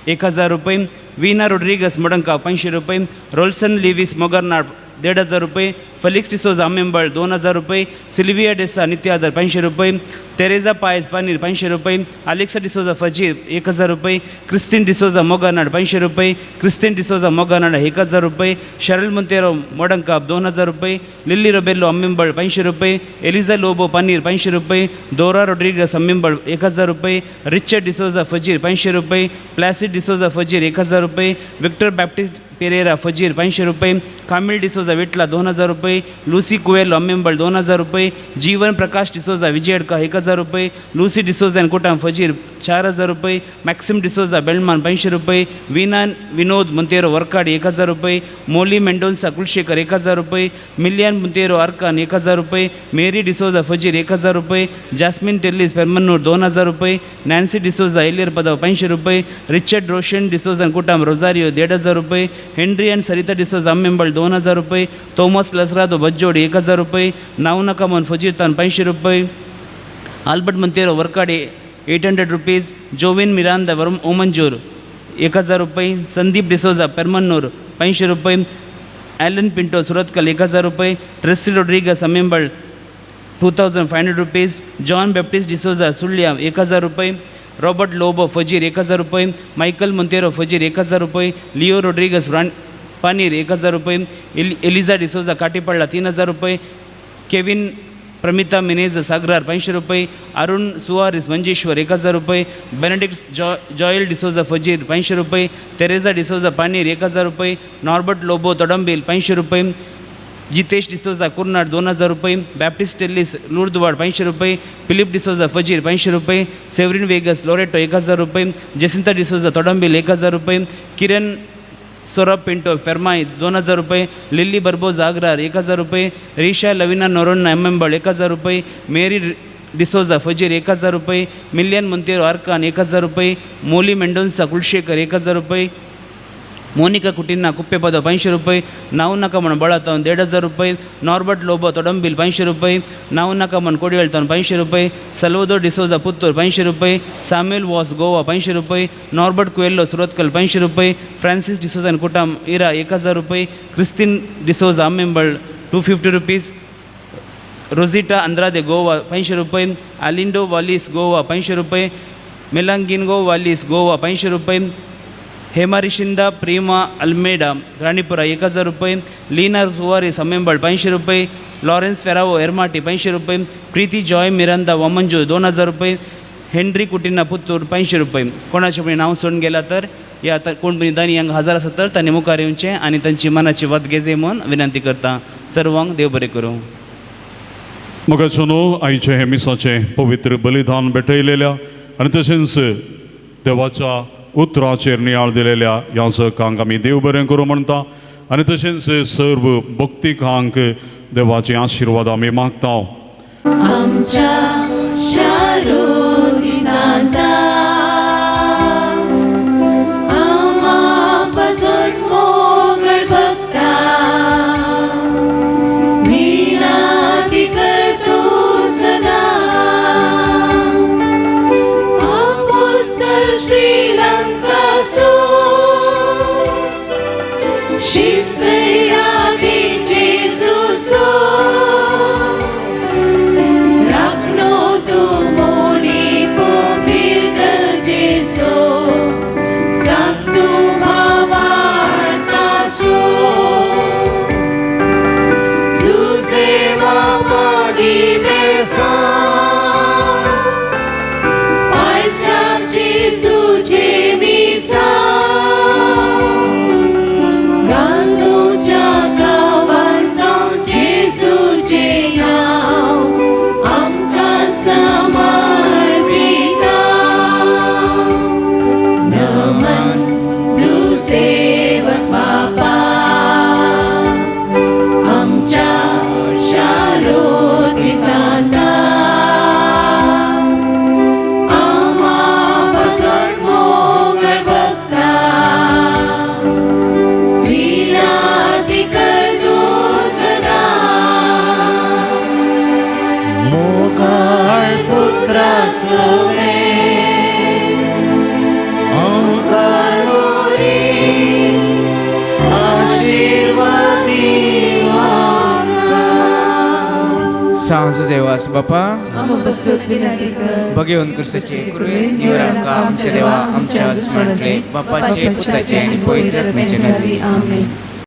1,000 रुपये, वीना रोड्रिगस मडंका 500 रुपये, रोल्सन लिविस मोगरनाड 1,500 रुपये, फेलिक्स डिसोजा अम्मेंबळ 2,000 रुपये, सिल्विया डेसा नित्यादर 500 रुपये, तेरेजा पायस पानीर 500 रुपये, अलेक्सा डिसोजा फजीर 1,000 रुपये, क्रिस्टीन डिसोजा मोगरनाड 500 रुपये, क्रिस्टीन डिसोजा मोगरनाड 1,000 रुपये, शरल मोंतेरो मोडंका 2,000 रुपये, लिली रोबेल्लो अम्मेंबळ 500 रुपये, एलिझा लोबो पानीर 500 रुपये, डोरा रोड्रिगस अम्मेंबळ 1,000 रुपये, रिचर्ड डिसोजा फजीर 500 रुपये, प्लॅसिड डिसोजा फजीर 1,000 रुपये, विक्टर बॅप्टिस्ट पेरेरा फजीर 500 रुपये, कामिल डिसोजा विटला 2,000 रुपये, लुसी कुवेलो अम्मेंबळ 2,000 रुपये, जीवन प्रकाश डिसोजा विजयडका 1,000 रुपये, लुसी डिसोजा एंड कुटाम फजीर 4,000 रुपये, मॅक्सिम डिसोजा बेल्मान 500 रुपये, विनोद मोंतेरो वरकाडी 1,000 रुपये, मोली मेंडोन्सा कुलशेखर 1,000 रुपये, मिलियन मोंतेरो अर्कान 1,000 रुपये, मेरी डिसोजा फजीर 1,000 रुपये, जॅस्मिन टेल्लिस पेरमन्नूर 2,000 रुपये, नॅन्सी डिसोजा एलियर पदाव 500 रुपये, रिचर्ड रोशन डिसोजा एंड कुटाम रोजारियो 1,500 रुपये, Henry and Sarita D'Souza Ammembal 2,000 रुपये, थॉमस लसरादो बज्जोडी 1,000 रुपये, नावनकामन फजीरतान 500 रुपये, आल्बर्ट मोंतेरो वरकाडे 800 रुपीज, जोविन मिरांदा वरम ओमंजूर 1,000 रुपये, संदीप डिसोजा पेरमन्नूर 500 रुपये, ॲलन पिंटो सुरतकल 1,000 रुपये, Tracy Rodrigues Ammembal 2,500 rupees, John Baptist D'Souza Sullia 1,000 रुपये, रॉबर्ट लोबो फजीर 1,000 रुपये, मायकल मोंतेरो फजीर 1,000 रुपये, लिओ रोड्रिगस पानीर 1,000 रुपये, एलिझा डिसोजा काटीपळ्ळा 3,000 रुपये, केविन प्रमिता मिनेज सागरार 500 रुपये, अरुण सुवारिस मंजेश्वर 1,000 रुपये, बेनेडिक्ट जॉयल डिसोजा फजीर 500 रुपये, तेरेजा डिसोजा पानीर 1,000 रुपये, नॉर्बर्ट लोबो तोडंबेल 500 रुपये, जितेश डिसोजा कुर्नाड 2,000 रुपये, बॅप्टिस्ट टेल्लिस लुर्दवाड 500 रुपये, फिलिप डिसोजा फजीर 500 रुपये, सेवरिन वेगस लोरेटो 1,000 रुपये, जेसिंता डिसोजा तोडंबेल 1,000 रुपये, किरण सोरब पिंटो फेरमाई 2,000 रुपये, लिली बर्बोज आग्रार 1,000 रुपये, रिशा लविना नोरोन्ना अम्मेंबळ 1,000 रुपये, मेरी डिसोजा फजीर 1,000 रुपये, मिलियन मोंतेरो अर्कान 1,000 रुपये, मोली मेंडोन्सा कुलशेखर 1,000 रुपये, मोनिका कुटिन्ना कुप्पेपद 500 रुपये, नावनकामन बळातावन 1,500 रुपये, नॉर्बर्ट लोबो तोडंबील 500 रुपये, नावनकामन कोडियळतावन 500 रुपये, सल्वोदो डिसोजा पुत्तूर 500 रुपये, साम्युएल वॉस गोवा 500 रुपये, नॉर्बर्ट कुएल्लो सुरतकल 500 रुपये, फ्रान्सिस डिसोजा कुटाम इरा 1,000 रुपये, क्रिस्तीन डिसोजा अम्मेंबळ 250 रुपीज, रोजिटा अंद्रादे गोवा 500 रुपये, आलिंडो वालिस गोवा 500 रुपये, मेलांगिनगो वालिस गोवा 500 रुपये, हेमारिशिंदा प्रीमा अल्मेडा राणीपुरा 1,000 रुपये, लीना सुवारिस अम्मेंबळ 500 रुपये, लॉरेन्स फेरावो एरमाटी 500 रुपये, प्रीती जॉय मिरांदा वामंजू 2,000 रुपये, हेनरी कुटिना पुत्तूर 500 रुपये. कोणाचे पण नाव सोडून गेला तर या आता कोण पण दानी हांगा हजर आसा तर तांणी मुखार येवचें आनी तांची मनाची वाद घेजे म्हणून विनंती करता. सर्वांक देव बरें करूं. मगाचो न्हू आयचे हे मिसाचे पवित्र बलिदान भेटयलेल्या आनी तशेंच देवाच्या उतराचेर नियाळ दिलेल्या ह्या सकांक आमी देव बरें करूं म्हणटा आनी तशेंच सर्व भक्तीकांक देवाचे आशिर्वाद आमी मागता. आमच्या शारोती सांता आम्हापासून मोगळ बघता विनंती करतो सदा अपोस्तल श्रीलंका सो शिस्त यादी जेजू सो सांज देवास बापा बसत विनंती कर बघेवन करसाचे कृपे निवड आमच्या देवा आमच्या दुश्मनांतले बापाचे पुताचे आणि पवित्र आत्म्याचे नावे आमेन.